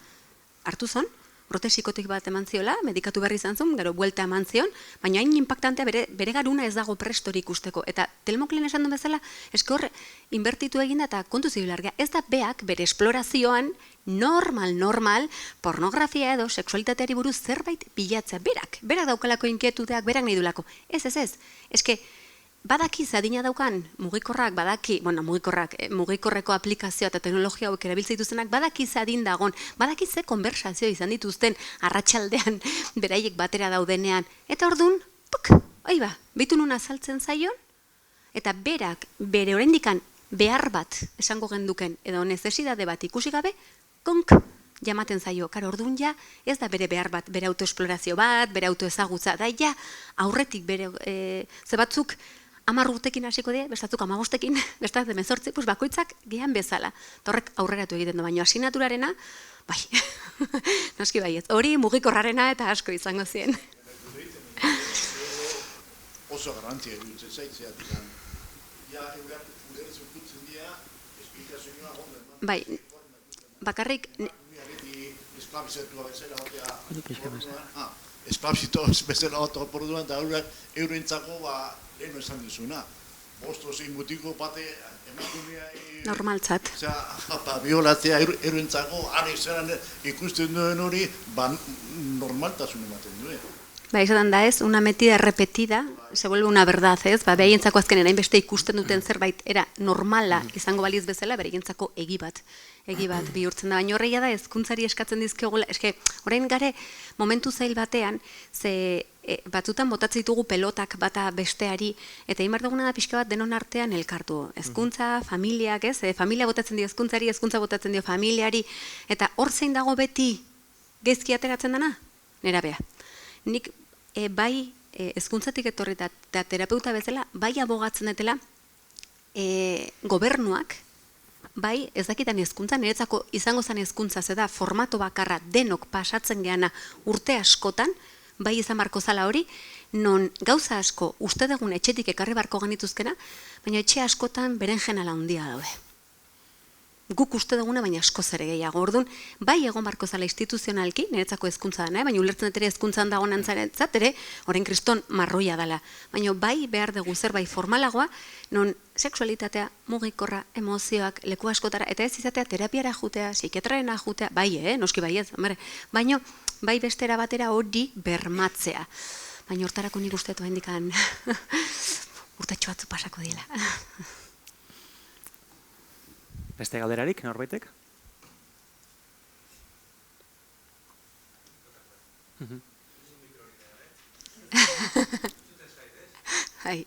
hartu zon, brote psikotik bat eman ziola, medikatu berri izan zuen, gero buelta eman zion, baina hain impactantea bere garuna ez dago prestori ikusteko. Eta Telmoklen esan duen bezala, eske hor, inbertitu eginda eta kontu zibilargia. Ez da beak bere esplorazioan normal, pornografia edo seksualitateari buruz zerbait bilatzea. Berak daukalako inquietudeak, berak nahi dulako. Ez. Eske, badaki adina daukan mugikorrak, mugikorreko aplikazioa eta teknologia hauek erabiltzen dituztenak, badaki adin dagon, badaki ze konversazio izan dituzten arratsaldean beraiek batera daudenean. Eta ordun, bitu nun azaltzen zaion, eta berak, bere oraindikan behar bat esango genduken, edo nezesidade bat ikusi gabe, jamaten zaio. Karo, orduan ja, ez da bere behar bat, bere autoesplorazio bat, bere autoezagutza, da ja, aurretik bere, ze batzuk, 10 urtekin hasiko die, bestatzuk 15ekin, bestatzuk 18, bakoitzak gehan bezala. Horrek aurreratu egiten du, baina asignaturarena, bai, noski bai ez, hori mugikorrarena eta asko izango zien. Oso garrantzia edutzen zaitzeatik. Ja, eurak ulertzen kutzen dira, esplikazioa ondo. Bai, bakarrik... Esklabizatua bezala batea, esklabizatua bezala porduan, eta eurentzako leheno esan dizuna. Bosto zein gutiko bate emakumea... Normaltzat. Biolatzea eurentzako, anek zelan ikusten duen hori, normaltasun ematen duen. Esaten da ez, una metida repetida, se vuelve una verdad, ez? Beraientzako azkenen hainbeste ikusten duten zerbait era normala izango baliz bezala, beraientzako egi bat bihurtzen da. Baina horreia da hezkuntzari eskatzen dizkigula, eske orain gare momentu zail batean, ze batzutan botatzen ditugu pelotak bata besteari, eta egin behar duguna da pixka bat denon artean elkartu. Hezkuntza, familiak, ez? Familia botatzen dio hezkuntzari, hezkuntza botatzen dio familiari, eta hor zein dago beti gezki ateratzen dana? Nerabea. Nik bai hezkuntzatik etorri eta terapeuta bezala, bai abogatzen dutela gobernuak, bai ez dakitan hezkuntza, niretzako izango zen hezkuntza, zeda formato bakarra denok pasatzen geana urte askotan, bai izan barko zala hori, non gauza asko uste dugun etxetik ekarri barko ganituzkena, baina etxe askotan berenjenala handia daude. Guk uste duguna, baina asko zere gehiago. Orduan, bai egon barko zala instituzionalki, niretzako hezkuntza dena, baina ulertzen ere hezkuntzan dago nantzaretzat ere, orain kriston marroia dela. Baina bai behar dugu zerbait formalagoa, non sexualitatea, mugikorra, emozioak, leku askotara, eta ez izatea terapiara jutea, psikiatrarena jutea, bai, noski bai ez, baina bai bestera batera hori bermatzea. Baina hortarako nik ustetu hendikan urtatxo batzu pasako dila. Beste galderarik, norbaitek? Hai.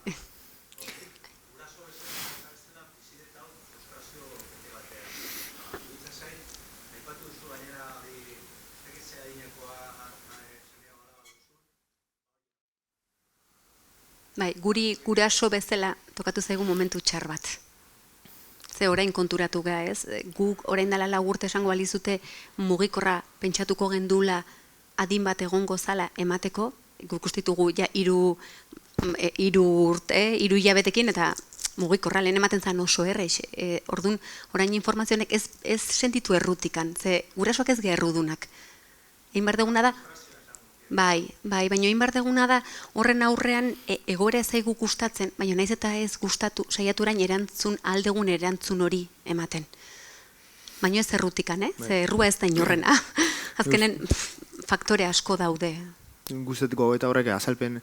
Bai, guri guraso bezala tokatu zaigu momentu txar bat. Ze orain konturatu ga ez, guk orain dela 4 urte esango balizute mugikorra pentsatuko gendula adin bat egongo zala emateko, guk ustitugu ja 3 urte, 3 hilabetekin eta mugikorra lehen ematen zan oso errex. Orduan, orain informazionek ez sentitu errutikan, ze gurasoak ez gerrudunak. Egin behar duguna da, bai, baina egin behar duguna da horren aurrean egoera zaigu gustatzen, baina naiz eta ez gustatu saiaturain aldegun erantzun hori ematen. Baina ez errutikan, ze errua ez da inorrena. Azkenen faktore asko daude. Guztetuko eta horrek azalpen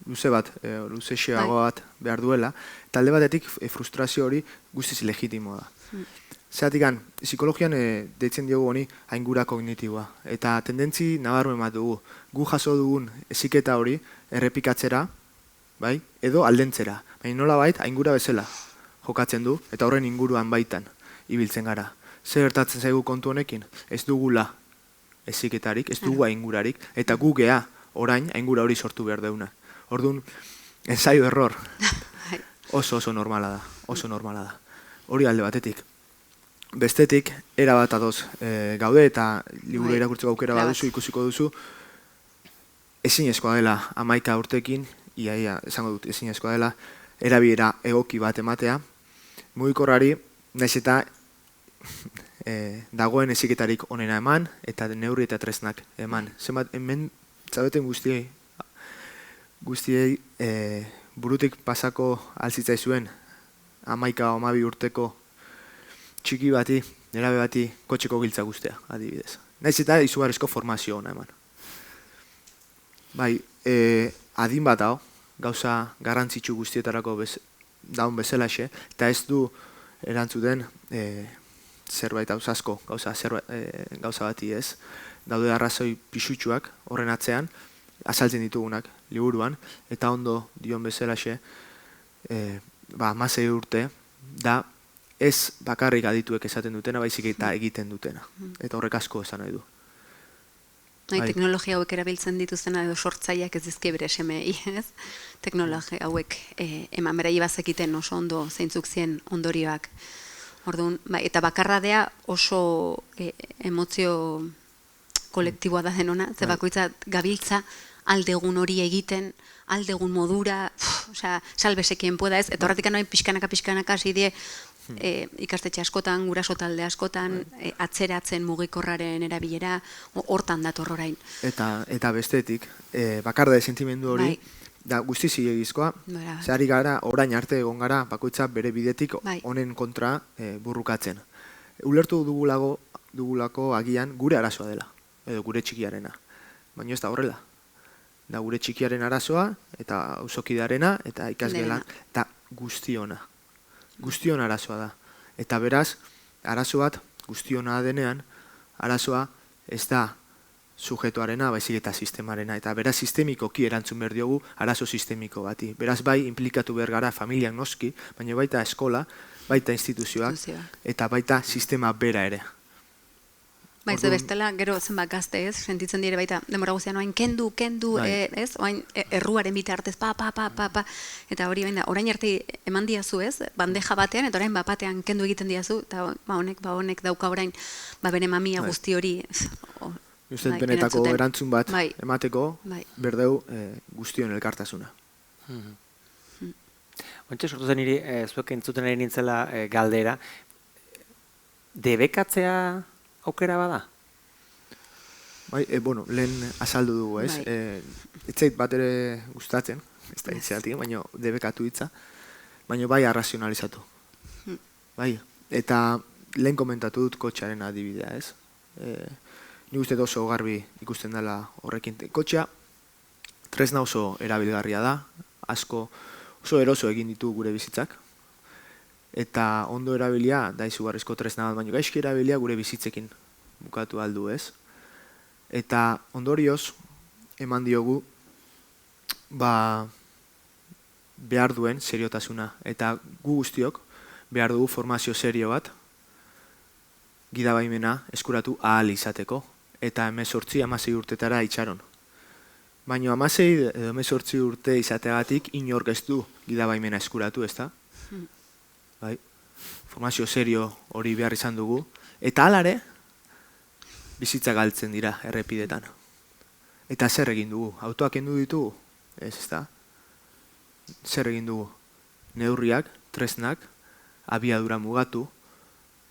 luze bat, luze xeago bat behar duela, talde batetik frustrazio hori guztiz legitimoa da. Zeratik, psikologian deitzen diogu honi aingura kognitiboa. Eta tendentzi nabarru emat dugu. Gu jaso dugun heziketa hori errepikatzera, bai, edo aldentzera. Baina nola bait, aingura bezala jokatzen du, eta horren inguruan baitan ibiltzen gara. Zer gertatzen zaigu kontu honekin? Ez dugula heziketarik, ez dugu aingurarik, eta gu gea orain aingura hori sortu behar deuna. Orduan, ensaio error. Oso normala da. Hori alde batetik. Bestetik, erabat adoz gaude eta liburu irakurtzeko aukera baduzu, ikusiko duzu, ezinezkoa dela 11 urtekin, iaia esango dut ezinezkoa dela, erabilera egoki bat ematea, mugikorrari, naiz eta dagoen heziketarik onena eman, eta neurri eta tresnak eman. Zenbat, hemen, zaudeten guztiei burutik pasako altzitzaizuen 11-12 urteko txiki bati, nerabe bati kotxeko giltza guztia, adibidez. Naiz eta izugarrizko formazio ona eman. Bai, adin bat hau, gauza garrantzitsu guztietarako daun bezalaxe, eta ez du erantzuten zerbait auzazko gauza bati ez. Daude arrazoi pisutsuak horren atzean, azaltzen ditugunak liburuan, eta ondo dion bezalaxe, 16 urte, da ez bakarrik adituek esaten dutena, baizik eta egiten dutena. Eta horrek asko esan nahi du. Teknologia hauek erabiltzen dituzena edo sortzaileak ez dizkie bere semei, ez? Teknologia hauek eman berai bazekiten oso ondo zeintzuk zien ondorioak. Orduan, eta bakarradea oso emozio kolektiboa da denona, ze bakoitza gabiltza aldegun hori egiten, aldegun modura, salbesekien pueda ez, eta horretik anoen pixkanaka hasi die ikastetxe askotan, guraso talde askotan, atzeratzen mugikorraren erabilera, hortan dator orain. Eta bestetik, bakarda sentimendu hori, da guzti zilegizkoa, zehari gara, orain arte egon gara, bakoitza bere bidetik honen kontra burrukatzen. Ulertu dugulako agian gure arazoa dela, edo gure txikiarena. Baina ez da horrela. Da gure txikiaren arazoa, eta auzokidearena, eta ikasgelan, eta guztiona. Guztion arazoa da. Eta beraz, arazo bat guztiona denean, arazoa ez da sujetuarena, baizik eta sistemarena. Eta beraz, sistemikoki erantzun behar diogu arazo sistemiko bati. Beraz, bai, implikatu behar gara familiak noski, baina baita eskola, baita instituzioak, eta baita sistema bera ere. Baiz, bestela, gero zenbat gazte ez, sentitzen dire baita, demora guztian oain kendu, ez, oain erruaren bitartez, pa, eta hori orain arte eman diazu ez, bandeja batean, eta orain bapatean kendu egiten diazu, eta honek dauka orain, bere mamia guzti hori. Uste benetako erantzun bat emateko, berdeu guztion elkartasuna. Ontxe sortu zen niri, zuek entzuten ari nintzela galdera, debekatzea aukera bada? Bueno, lehen azaldu dugu, ez? Etzait bat ere gustatzen, ez da itzeatik, baina debekatu hitza, baina bai arrazionalizatu. Bai, eta lehen komentatu dut kotxearen adibidea, ez? Ni uste oso garbi ikusten dela horrekin. Kotxea, tresna oso erabilgarria da, asko oso eroso egin ditu gure bizitzak, eta ondo erabilia da izugarrizko tresna bat, baina gaizki erabilia gure bizitzekin bukatu aldu ez. Eta ondorioz, eman diogu, behar duen seriotasuna. Eta gu guztiok behar dugu formazio serio bat, gidabaimena eskuratu ahal izateko. Eta 18-16 urtetara itxaron. Baina 16 edo 18 urte izateagatik inork ez du gidabaimena eskuratu, ez da? Bai, formazio serio hori behar izan dugu, eta alare, bizitza galtzen dira errepidetan. Eta zer egin dugu? Autoak kendu ditugu? Ez da? Zer egin dugu? Neurriak, tresnak, abiadura mugatu,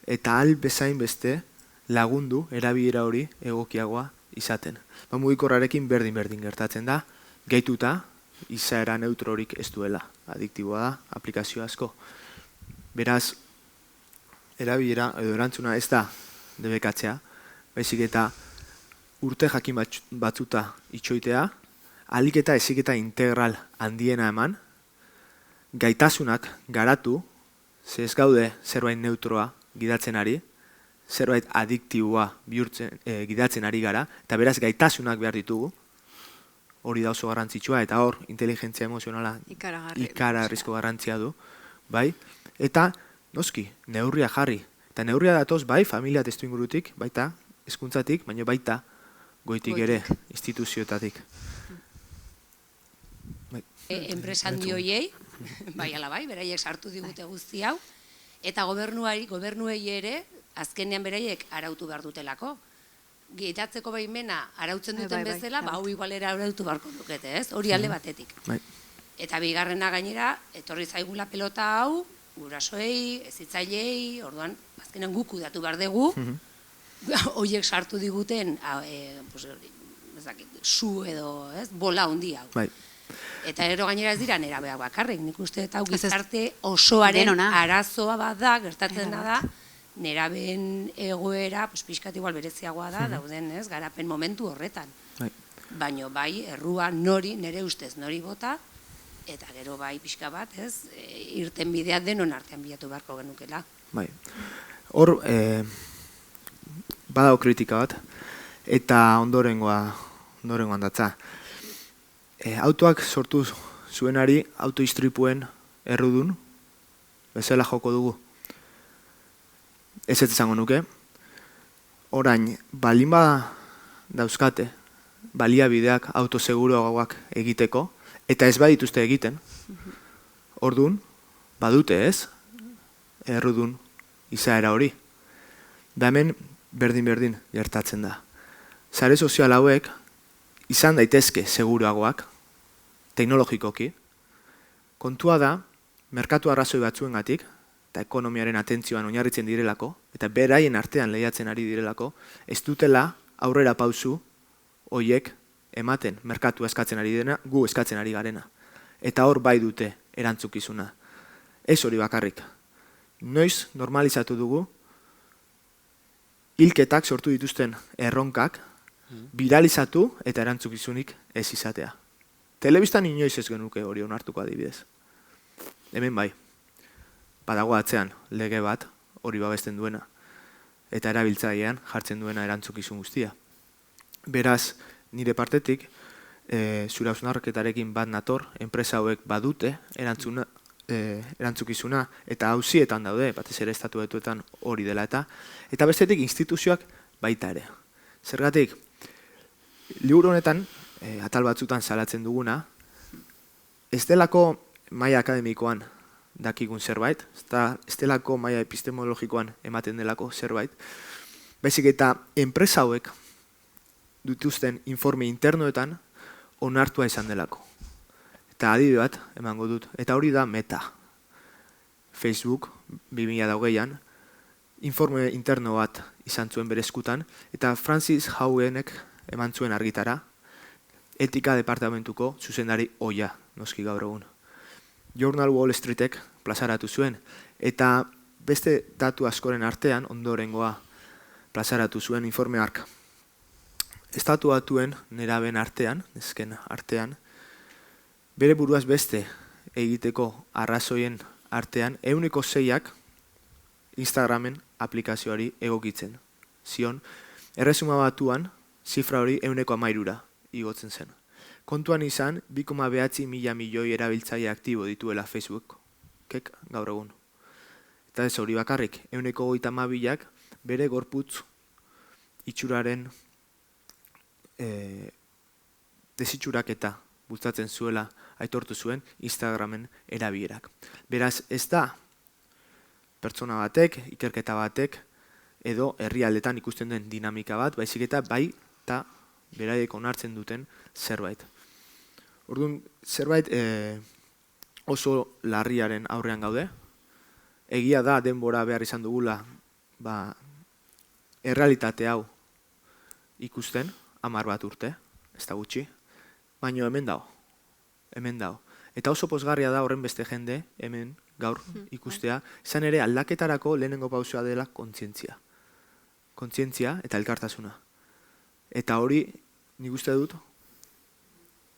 eta bezain beste lagundu erabilera hori egokiagoa izaten. Mugikorrarekin berdin gertatzen da, gehituta, izaera neutrorik ez duela. Adiktiboa da, aplikazio asko. Beraz, erabilera edo erantzuna ez da debekatzea, baizik eta urte jakin batzuta itxoitea, ahalik eta heziketa integral handiena eman, gaitasunak garatu, ze ez gaude zerbait neutroa gidatzen ari, zerbait adiktiboa gidatzen ari gara, eta beraz gaitasunak behar ditugu, hori da oso garrantzitsua, eta hor, inteligentzia emozionala ikaragarrizko garrantzia du, bai? Eta, noski, neurria jarri. Eta neurria datoz, bai, familia testu ingurutik, baita, hezkuntzatik, baina baita goitik ere, instituzioetatik. Enpresan dioiei, bai ala bai, beraiek sartu digute guzti hau, eta gobernuei ere, azkenean beraiek arautu behar dutelako. Gidatzeko baimena arautzen duten bezala, hau igualera arautu beharko dukete, ez? Hori alde batetik. Eta bigarrena gainera, etorri zaigula pelota hau, gurasoei, hezitzaileei, orduan, azkenean guk kudatu behar dugu, horiek sartu diguten, su edo, bola handi hau. Bai. Eta ero gainera ez dira nerabeak bakarrik, nik uste eta hau gizarte osoaren arazoa bat da, gertatzen da, nerabeen egoera, pixkat igual bereziagoa da, dauden, garapen momentu horretan. Baina bai, errua nire ustez nori bota, eta gero bai pixka bat, irten bidea denon artean bilatu beharko genukela. Bai. Hor, badago kritika bat, eta ondorengoan datza. Autoak sortu zuenari autoistripuen errudun, bezala joko dugu. Ez ez izango nuke. Orain, balin dauzkate, baliabideak autoseguruagoak egiteko, eta ez badituzte egiten. Orduan, badute ez, errudun izaera hori. Da hemen berdin gertatzen da. Sare sozial hauek izan daitezke seguruagoak, teknologikoki. Kontua da, merkatu arrazoi batzuengatik, eta ekonomiaren atentzioan oinarritzen direlako, eta beraien artean lehiatzen ari direlako, ez dutela aurrera pausu hoiek ematen, merkatu eskatzen ari dena, gu eskatzen ari garena. Eta hor bai dute erantzukizuna. Ez hori bakarrik. Noiz normalizatu dugu, hilketak sortu dituzten erronkak, biralizatu eta erantzukizunik ez izatea. Telebistan inoiz ez genuke hori onartuko adibidez. Hemen bai. Badago atzean lege bat hori babesten duena eta erabiltzailean jartzen duena erantzukizun guztia. Beraz, nire partetik, zure hausnarketarekin bat nator, enpresa hauek badute erantzukizuna eta auzietan daude, batez ere estatu batuetan hori dela eta bestetik instituzioak baita ere. Zergatik, liburu honetan, atal batzutan salatzen duguna, ez delako maila akademikoan dakikun zerbait, ez delako maila epistemologikoan ematen delako zerbait, baizik eta enpresa hauek dituzten informe internoetan onartua izan delako. Eta adibide bat emango dut, eta hori da Meta. Facebook 2020an informe interno bat izan zuen bere eskutan, eta Francis Haugenek eman zuen argitara, etika departamentuko zuzendari ohia, noski gaur egun. Journal Wall Streetek plazaratu zuen, eta beste datu askoren artean, ondorengoa plazaratu zuen informe hark. Estatu batuen neraben artean, nesken artean, bere buruaz beste egiteko arrazoien artean, 6ak Instagramen aplikazioari egokitzen. Zion, erresuma batuan, zifra hori 13%ra igotzen zen. Kontuan izan, 2,9 mila milioi erabiltzaile aktibo dituela Facebookek gaur egun. Eta ez hori bakarrik, 132ak bere gorputz itxuraren desitxuraketa bultzatzen zuela aitortu zuen Instagramen erabilerak. Beraz, ez da pertsona batek, ikerketa batek, edo herrialdetan ikusten den dinamika bat, baizik eta bai eta beraiek onartzen duten zerbait. Orduan, zerbait oso larriaren aurrean gaude. Egia da denbora behar izan dugula errealitate hau ikusten, 10 bat urte, ez da gutxi, baina hemen dago. Eta oso pozgarria da horren beste jende, hemen gaur ikustea, izan ere aldaketarako lehenengo pausua dela kontzientzia. Kontzientzia eta elkartasuna. Eta hori, nik uste dut,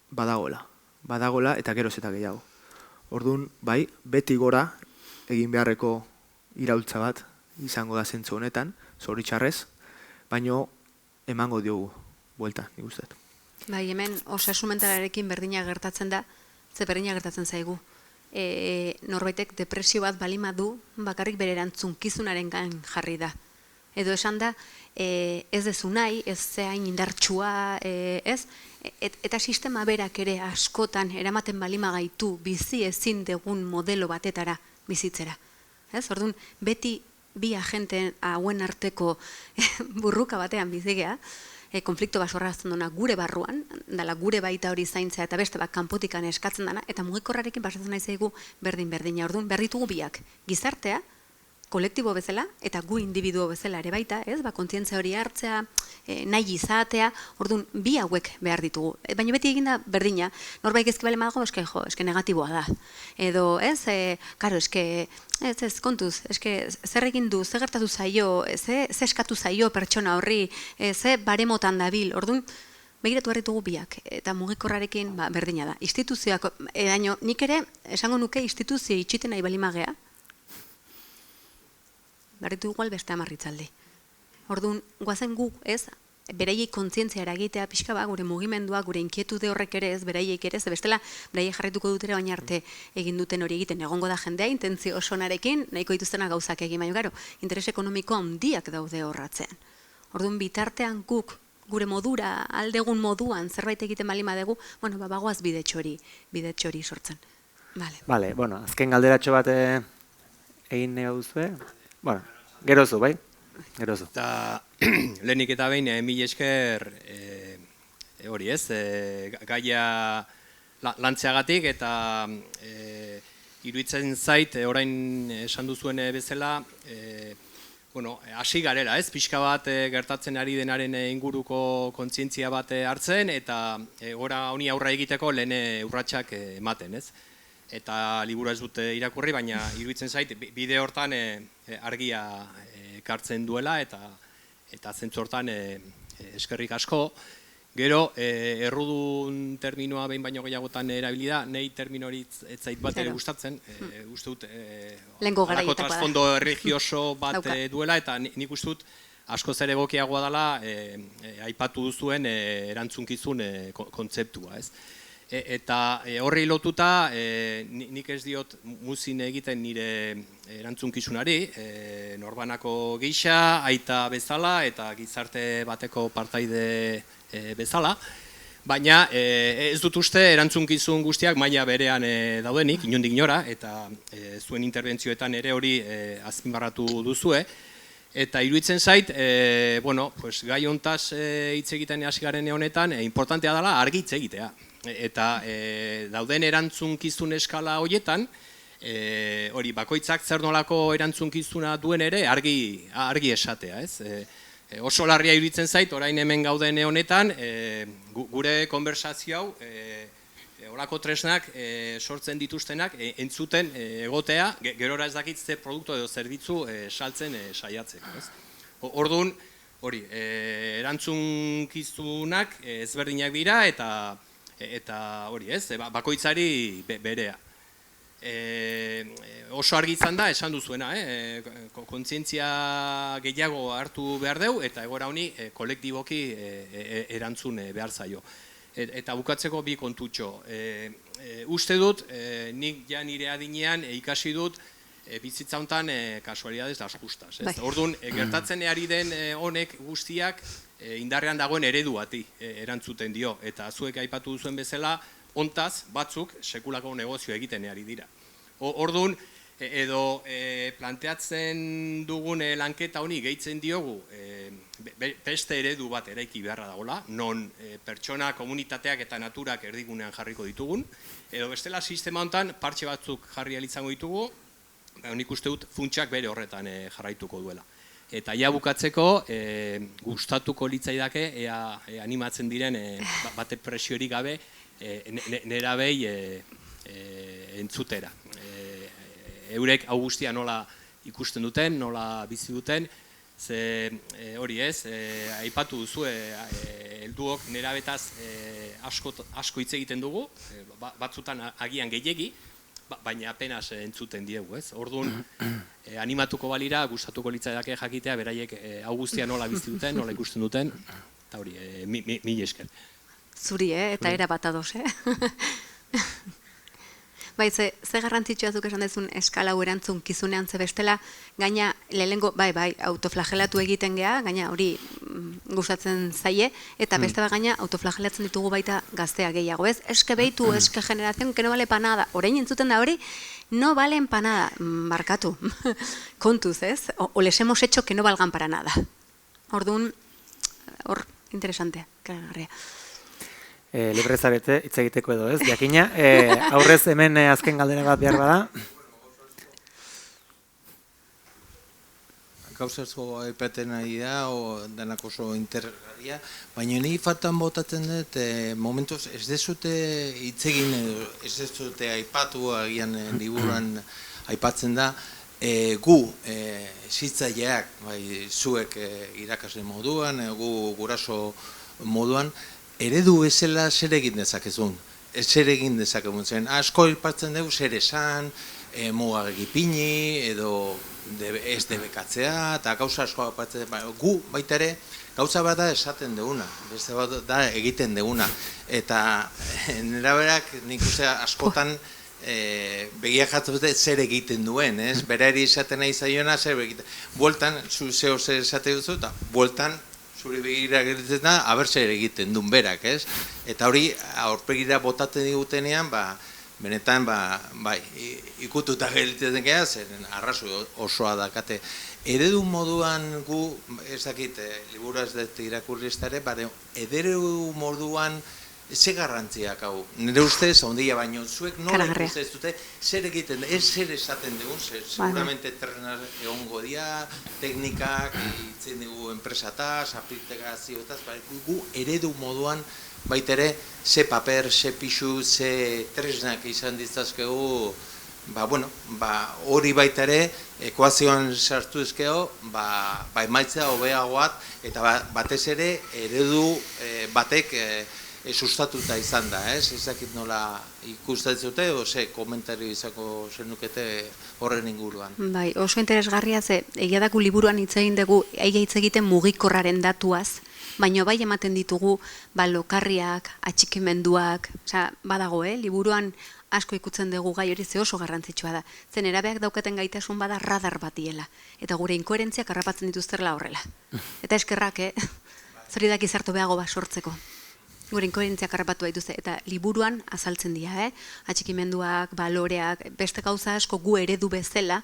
badagoela eta geroz eta gehiago. Orduan, bai, beti gora egin beharreko iraultza bat izango da zentzu honetan, zoritxarrez, baino emango diogu buelta, nik uste dut. Bai, hemen osasun mentalarekin berdina gertatzen da, ze berdina gertatzen zaigu. Norbaitek depresio bat balima du, bakarrik bere erantzunkizunaren gain jarri da. Edo esan da, ez dezu nahi, ez zehain indartsua, ez? Eta sistema berak ere askotan eramaten balima gaitu bizi ezin degun modelo batetara bizitzera. Ez? Orduan, beti bi agenten hauen arteko burruka batean bizigea, konflikto basorrazten duna gure barruan, dala gure baita hori zaintzea eta beste bat kanpotikan eskatzen dana, eta mugikorrarekin pasatzen nahi zaigu berdin-berdina. Orduan, berritugu biak, gizartea, kolektibo bezala, eta gu individuo bezala ere baita, ez? Kontzientzia hori hartzea, nahi izatea, orduan, bi hauek behar ditugu. Baina beti eginda berdina, norbait gezki bale madago, eske negatiboa da. Edo, ez, karo, ez, kontuz, zer egin du, zer gertatu zaio, ze eskatu zaio pertsona horri, ze baremotan dabil, orduan, begiratu harritugu biak, eta mugikorrarekin berdina da. Instituzioak, nik ere, esango nuke instituzio itxiten nahi balimagea, garritu igual beste 10 hitzaldi. Orduan, goazen gu, ez, beraiek kontzientzia eragitea pixka ba, gure mugimendua, gure inkietude horrek ere ez, beraiek ere ez, bestela, beraiek jarrituko dutera baina arte egin duten hori egiten, egongo da jendea, intentzio osonarekin, nahiko dituztena gauzak egin, baina gero, interes ekonomiko handiak daude horratzean. Orduan, bitartean guk, gure modura, aldegun moduan, zerbait egiten balima dugu, bueno, bagoaz bidetxo hori sortzen. Vale, bueno, azken galderatxo bat egin nahi duzue. Bueno, gerozu, bai? Gerozu. Eta lehenik eta behin, mila esker hori ez, gaia lantzeagatik eta iruditzen zait, orain esan duzuen bezala, hasi garela ez, pixka bat gertatzen ari denaren inguruko kontzientzia bat hartzen eta gora honi aurra egiteko lehen urratsak ematen ez. Eta liburu ez dut irakurri, baina iruditzen zait, bide hortan argia ekartzen duela eta zentzu hortan eskerrik asko. Gero, errudun terminoa behin baino gehiagotan erabili da, nahi termino hori ez zait bat ere gustatzen, uste dut halako trasfondo erligioso bat duela, eta nik uste dut askoz ere egokiagoa dela aipatu duzuen erantzunkizun kontzeptua, ez? Eta horri lotuta, nik ez diot muzin egiten nire erantzunkizunari, norbanako gisa, aita bezala eta gizarte bateko partaide bezala, baina ez dut uste erantzunkizun guztiak maila berean daudenik, inondik inora, eta zuen interbentzioetan ere hori azpimarratu duzue. Eta iruditzen zait, gai hontaz hitz egiten hasi garen honetan, importantea dela argi hitz egitea. Eta dauden erantzunkizun eskala horietan, hori bakoitzak zer nolako erantzunkizuna duen ere argi esatea, ez? Oso larria iruditzen zait, orain hemen gauden honetan, gure konversazio hau, horako tresnak sortzen dituztenak entzuten egotea, gerora ez dakit ze produktu edo zerbitzu saltzen saiatzeko, ez? Orduan, hori, erantzunkizunak ezberdinak dira eta hori ez, bakoitzari berea. Oso argi izan da, esan duzuena, kontzientzia gehiago hartu behar dugu eta egora honi kolektiboki erantzun behar zaio. Eta bukatzeko bi kontutxo. Uste dut, nik ja nire adinean ikasi dut bizitza honetan kasualidades las justas. Orduan, gertatzen ari den honek guztiak indarrean dagoen eredu bati erantzuten dio. Eta zuek aipatu duzuen bezala, hontaz batzuk sekulako negozio egiten ari dira. Orduan, edo planteatzen dugun lanketa honi gehitzen diogu beste eredu bat eraiki beharra dagoela, non pertsona, komunitateak eta naturak erdigunean jarriko ditugun, edo bestela sistema honetan partxe batzuk jarri alitzango ditugu, nik uste dut funtsak bere horretan jarraituko duela. Eta ja bukatzeko, gustatuko litzaidake, animatzen diren bate presiorik gabe, nerabei entzutera. Eurek hau guztia nola ikusten duten, nola bizi duten, ze hori ez, aipatu duzu, helduok nerabetaz asko hitz egiten dugu, batzutan agian gehiegi, baina apenas entzuten diegu, ez? Orduan, animatuko balira, gustatuko litzaidake jakitea, beraiek hau guztia nola bizi duten, nola ikusten duten, eta hori, mila esker. Zuri, eta era bat ados, Bai, ze garrantzitsua zuk esan dezun eskala erantzun kizunean ze bestela, gaina lehenengo, bai, autoflagelatu egiten gea, gaina hori gustatzen zaie, eta beste bat gaina autoflagelatzen ditugu baita gaztea gehiago, ez? Eske behitu, eske generazion, que no vale panada. Orain entzuten da hori, no valen panada, markatu, kontuz, ez? O les hemos hecho que no valgan para nada. Orduan, hor, interesante, karagarria. Libre zarete, hitz egiteko edo ez, jakina. Aurrez hemen azken galdera bat behar bada. Gauzazko aipaten ari da, denak oso interesgarria, baina ni faltan botatzen dut, momentuz ez dezute hitz egin edo ez dezute aipatu, agian liburuan aipatzen da, gu hezitzaileak, bai, zuek irakasle moduan, gu guraso moduan, eredu bezala zer egin dezakezun. Zer egin dezakegun zen, asko aipatzen dugu zer esan, mugak ipini edo ez debekatzea, eta gauza asko aipatzen gu baita ere, gauza bat da esaten duguna, beste bat da egiten duguna, eta neraberak nik uste askotan begiak jatzute zer egiten duen, ez? Berari esaten nahi zaiona zer egiten. Bueltan, zu zeo zer esate duzu, eta bueltan zure begira egiten da, aber zer egiten duen berak, ez? Eta hori, aurpegira botatzen digutenean, benetan, bai, ikututa gelditzen gara, zeren arrazu osoa dakate. Eredu moduan gu, ez dakit, liburu ez dut irakurri ez dara, eredu moduan ze garrantziak hau. Nire ustez, ondia baino, zuek nola ikusten ez dute, zer egiten, ez zer esaten dugun, seguramente trenas egongo dia, teknikak, itzen dugu enpresataz, aplikazioetaz, gu eredu moduan, baitere, ze paper, ze pixu, ze tresnak izan ditzazkegu, hori baita ere, ekuazioan sartu ezkeo, emaitza hobeagoat, eta batez ere, eredu batek sustatuta izan da, ez? Ezakit nola ikusten zute, ze komentario izako zenukete horren inguruan. Bai, oso interesgarria ze, egia daku liburuan hitz egin dugu, hitz egiten mugikorraren datuaz, baina bai ematen ditugu lokarriak, atxikimenduak, badago, liburuan asko ikutzen dugu gai hori ze oso garrantzitsua da. Zen erabeak daukaten gaitasun bada radar bat diela, eta gure inkoherentziak harrapatzen dituzterla horrela. Eta eskerrak, zori daki zartu behago bat sortzeko. Gure inkoherentziak harrapatu dituzte, eta liburuan azaltzen dira, atxikimenduak, baloreak, beste gauza asko gu eredu bezala,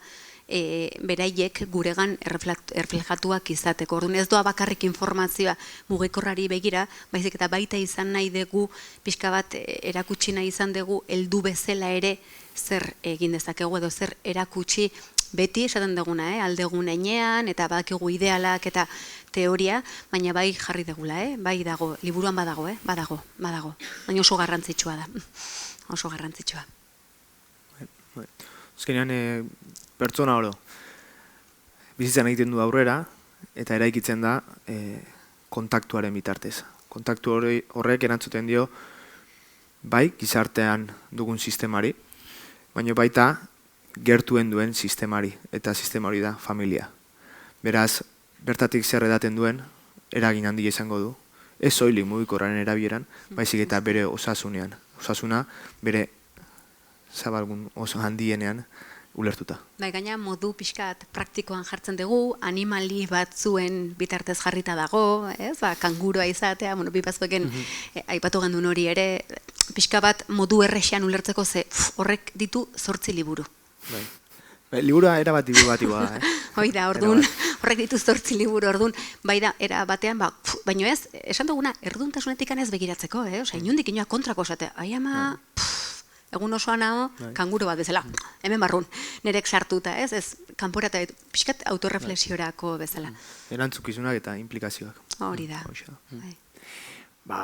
beraiek guregan erreflejatuak izateko. Orduan ez doa bakarrik informazioa mugikorrari begira, baizik eta baita izan nahi dugu, pixka bat erakutsi nahi izan dugu, heldu bezala ere zer egin dezakegu edo zer erakutsi beti esaten duguna, aldegun enean, eta badakigu idealak eta teoria, baina bai jarri degula, bai dago, liburuan badago, badago, baina oso garrantzitsua da, oso garrantzitsua. Azkenean, pertsona oro, bizitzan egiten du aurrera, eta eraikitzen da kontaktuaren bitartez. Kontaktu horrek erantzuten dio, bai, gizartean dugun sistemari, baina baita gertuen duen sistemari, eta sistema hori da familia. Beraz, bertatik zer edaten duen, eragin handia izango du, ez soilik mugikorraren erabieran, baizik eta bere osasunean. Osasuna bere zabalgun oso handienean ulertuta. Bai, gaina modu pixkat praktikoan jartzen dugu, animali batzuen bitartez jarrita dago, kanguroa izatea, bi batzuekin aipatu gendun hori ere, pixka bat modu errexean ulertzeko ze horrek ditu 8 liburu. Bai, liburua erabat dibulgatiboa da, Hoi da, orduan, horrek ditu 8 liburu, orduan, bai da, era batean, baina ez, esan duguna, erduntasunetik ez begiratzeko, inundik inoa kontrako esatea, ama, egun osoan hau, kanguro bat bezala, hemen barrun, nerek sartuta, ez, kanpora eta pixkat autorreflexiorako bezala. Erantzukizunak eta implikazioak. Hori da.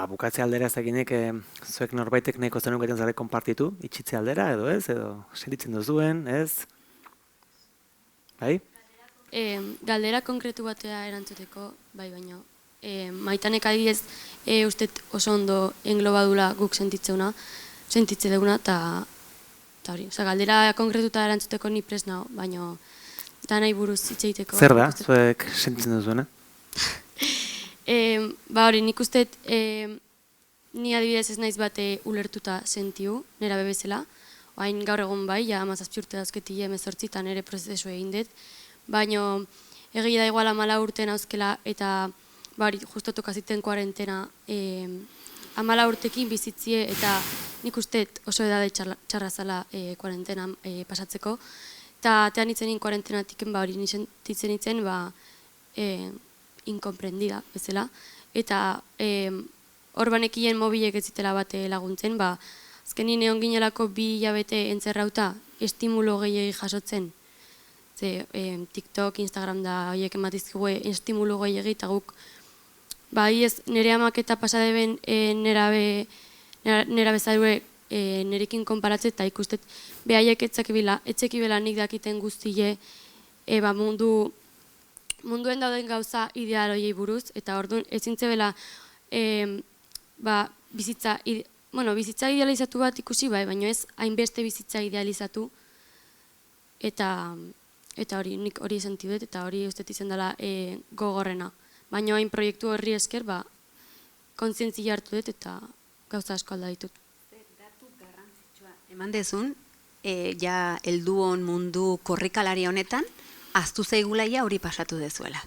Bukatze aldera ez dakinek, zuek norbaitek nahiko zenuketen zare konpartitu, itxitze aldera, edo ez, edo sentitzen duzuen, ez? Bai? Galdera konkretu batea erantzuteko, bai baino. Maitanek adibidez, uste oso ondo englobadula guk sentitze duguna, eta hori. Galdera konkretuta erantzuteko ni prest nago, baino danai buruz hitz egiteko. Zer da, zuek sentitzen duzuena? Hori, nik uste ni adibidez ez naiz bate ulertuta sentiu, nera bebezela. Oain gaur egun bai, ja 17 urte dauzketi 18 eta nire prozesu egin dut. Baina egia da igual 14 urte nauzkela eta justo tokaziten kuarentena 14 urtekin bizitzie eta nik uste oso edade txarra zala kuarentena pasatzeko. Eta tean itzenin kuarentenatik hori sentitzen itzen inkomprendida bezala, eta hor banekien mobilek ez zitela bate laguntzen, azkenin egon ginelako 2 hilabete entzerrauta estimulo gehiagi jasotzen. Ze TikTok, Instagram da horiek ematizkigu estimulo gehiagi, eta guk nire amak eta pasadeben nera bezarue nerekin konparatze, eta ikustet behaiek etzekibela nik dakiten guztie munduen dauden gauza idealoiei buruz, eta orduan ezintzebela bizitza idealizatu bat ikusi baina ez hainbeste bizitza idealizatu, eta nik hori esanti dut, eta hori uste izan dela gogorrena. Baina hain proiektu horri esker, kontzientzia hartu dut eta gauza asko alda ditut. Datu garrantzitsua eman dezun, ja helduon mundu korrikalari honetan, ahaztu zaigulaia hori pasatu dezuela.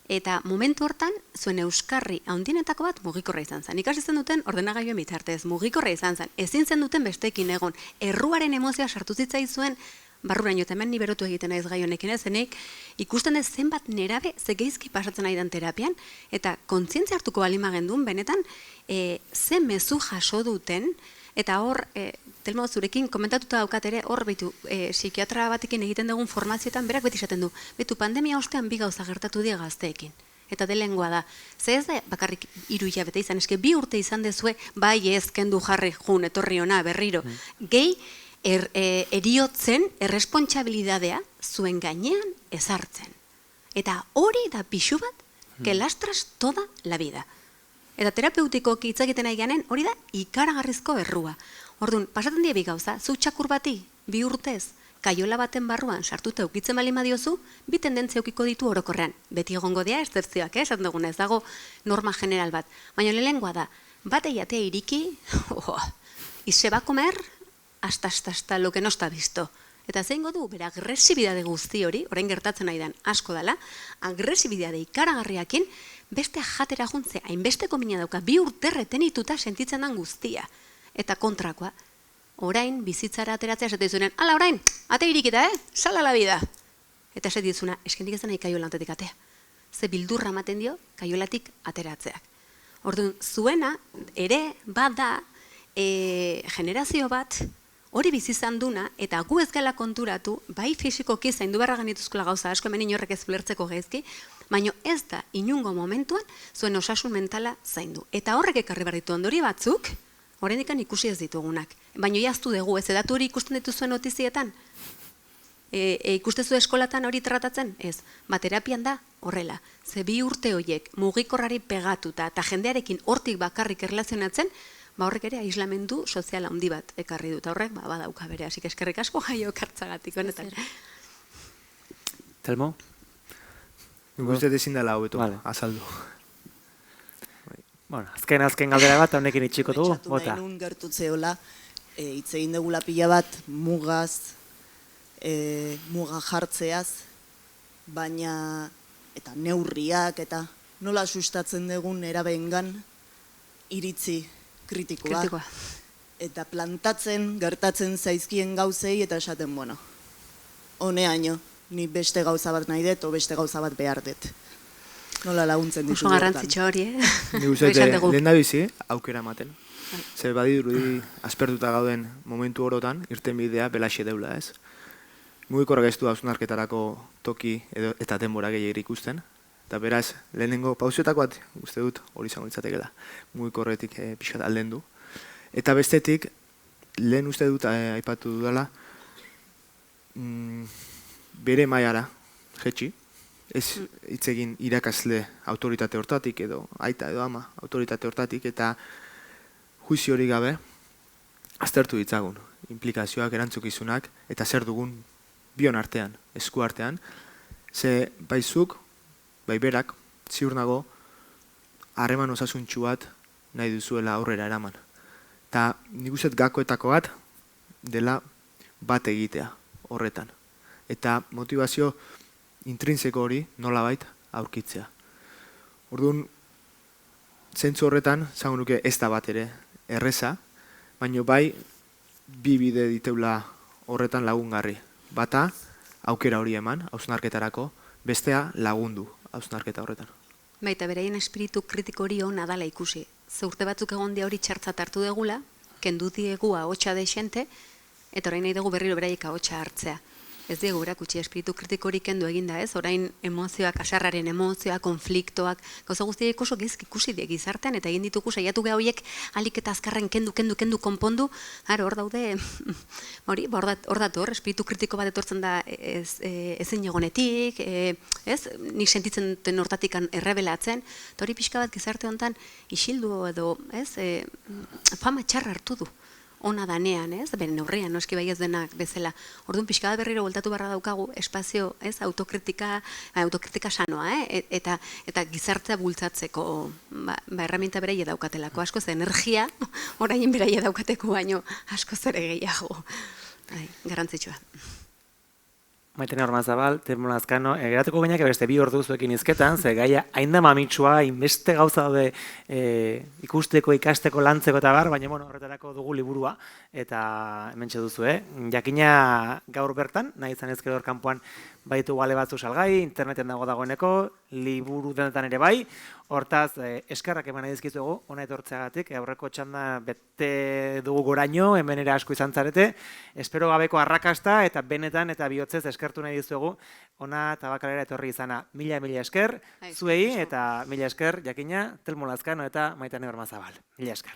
Eta momentu hortan, zuen euskarri handienetako bat mugikorra izan zen. Ikasi zen duten ordenagailuen bitartez, mugikorra izan zen. Ezin zen duten besteekin egon. Erruaren emozioa sartu zitzaizuen barruraino, eta hemen ni berotu egiten naiz gai honekin zenik, ikusten ez zenbat nerabe zegeizki pasatzen ari den terapian, eta kontzientzia hartuko balimagendun, benetan, ze mezu jaso duten, eta hor, Telmo, zurekin komentatuta daukat ere, hor behitu, psikiatra batekin egiten dugun formazioetan, berak beti esaten du, betu pandemia ostean 2 gauza gertatu dira gazteekin. Eta delengoa da, ze ez da bakarrik 3 hilabete izan, eske 2 urte izan dezue, bai ez kendu jarri jun, etorri ona, berriro, gehi, eriotzen errespontsabilidadea zuen gainean ezartzen. Eta hori da pixu bat, que lastras toda la vida. Eta terapeutikoki hitz egiten nahi ganen, hori da ikaragarrizko errua. Orduan, pasatzen die 2 gauza, zu txakur bati, 2 urtez, kaiola baten barruan sartuta eukitzen bali madiozu, 2 tendentzia eukiko ditu orokorrean. Beti egongo dira eszepzioak, esan dugun ez dago norma general bat. Baina lehengoa da, bat eiatea iriki, y se va a comer hasta lo que no está visto. Eta zeingo du, bera agresibidade guzti hori, orain gertatzen nahi den asko dela, agresibidade ikaragarriakin, beste jatera juntze, hainbesteko mina dauka, 2 urte retenituta sentitzen den guztia. Eta kontrakoa, orain bizitzara ateratzea esate dizunen, ala orain, ate irikita, sala la vida. Eta esate dizuna, eskendik ezan nahi kaiola ontetik atea. Ze bildurra ematen dio, kaiolatik ateratzeak. Orduan, zuena ere bada generazio bat, hori bizizan duna, eta gu ez gala konturatu, bai fisikoki zaindu beharra genituzkola gauza asko, hemen inorrek ez ulertzeko gaizki, baina ez da inungo momentuan zuen osasun mentala zaindu. Eta horrek ekarri behar ditu ondori batzuk, oraindik ikusi ez ditugunak. Baina jaztu dugu, ez edatu hori ikusten dituzuen notizietan? Ikustezu eskolatan hori tratatzen? Ez, terapian da horrela. Ze 2 urte horiek mugikorrari pegatuta eta jendearekin hortik bakarrik erlazionatzen, horrek ere aislamendu soziala handi bat ekarri dut. Horrek badauka bere, hasik eskerrik asko jaio kartzagatik honetan. Telmo? Guztiet ezin dela hau betu, azaldu. Bueno, azken galdera bat, honekin itxiko dugu. Pentsatu nahi nun gertutzeola, hitz egin dugula pila bat mugaz, muga jartzeaz, baina, eta neurriak, eta nola sustatzen dugun erabeengan iritzi kritikoa. Eta plantatzen, gertatzen zaizkien gauzei, eta esaten, bueno, honeaino, ni beste gauza bat nahi dut, o beste gauza bat behar dut. Nola laguntzen ditu. Oso garrantzitsu hori, Ni uste, lehen da bizi, aukera ematen. Zer badirudi aspertuta gauden momentu orotan, irten bidea belaxe deula, ez? Mugikorrak ez du hausnarketarako toki eta denbora gehiagir ikusten. Eta beraz, lehenengo pausetako bat, uste dut, hori izango litzatekeela, mugikorretik pixkat alden du. Eta bestetik, lehen uste dut aipatu dudala, bere mailara, jetxi, ez hitz egin irakasle autoritate hortatik edo aita edo ama autoritate hortatik eta juizio hori gabe aztertu ditzagun implikazioak, erantzukizunak eta zer dugun bion artean, esku artean, ze baizuk, bai berak, ziur nago harreman osasuntsu bat nahi duzuela aurrera eraman. Eta nik uste gakoetako bat dela bat egitea horretan. Eta motivazio intrinseko hori nolabait aurkitzea. Orduan, zentzu horretan, zango nuke ez da bat ere erreza, baina bai bi bide diteula horretan lagungarri. Bata, aukera hori eman, hausnarketarako, bestea lagundu hausnarketa horretan. Baita, beraien espiritu kritiko hori ona dala ikusi. Ze urte batzuk egon dia hori txartzat hartu degula, kendu diegu ahotsa deixente, eta orain nahi dugu berriro beraiek ahotsa hartzea. Ez diegu erakutsi espiritu kritiko hori kendu eginda, ez? Orain emozioak, asarraren emozioak, konfliktoak, gauza guztiak oso gezk ikusi die gizartean, eta egin ditugu saiatu geha horiek alik eta azkarren kendu konpondu, hor daude, hor dator, espiritu kritiko bat etortzen da ezin egonetik, ez? Nik sentitzen duten hortatik errebelatzen, eta hori pixka bat gizarte honetan isildu edo, ez? Fama txarra hartu du. Ona danean, ez? Beren neurrian, noski bai ez denak bezala. Orduan pixka bat berriro voltatu barra daukagu espazio, ez? Autokritika sanoa, eta gizartea bultzatzeko herramienta beraie daukatelako. Askoz energia, orain beraie daukateko baino askoz ere gehiago. Garrantzitsua. Maitene Ormazabal, Telmo Lazkano, geratuko gineak beste 2 ordu zuekin izketan, ze gaia hain da mamitsua, inbeste gauza daude ikusteko, ikasteko, lantzeko eta bar, baina horretarako dugu liburua, eta hementxe duzu, jakina gaur bertan, nahi izan ezkero kanpoan baitu gale batzu salgai, interneten dagoeneko, liburu denetan ere bai, hortaz, eskerrak eman nahi dizkizuegu, ona etortzeagatik, aurreko txanda bete dugu goraino, hemen ere asko izan zarete, espero gabeko arrakasta, eta benetan eta bihotzez eskertu nahi dizuegu, ona tabakalera etorri izana. Mila esker, zuei, eta mila esker, jakina, Telmo Lazkano eta Maitane Ormazabal. Mila esker.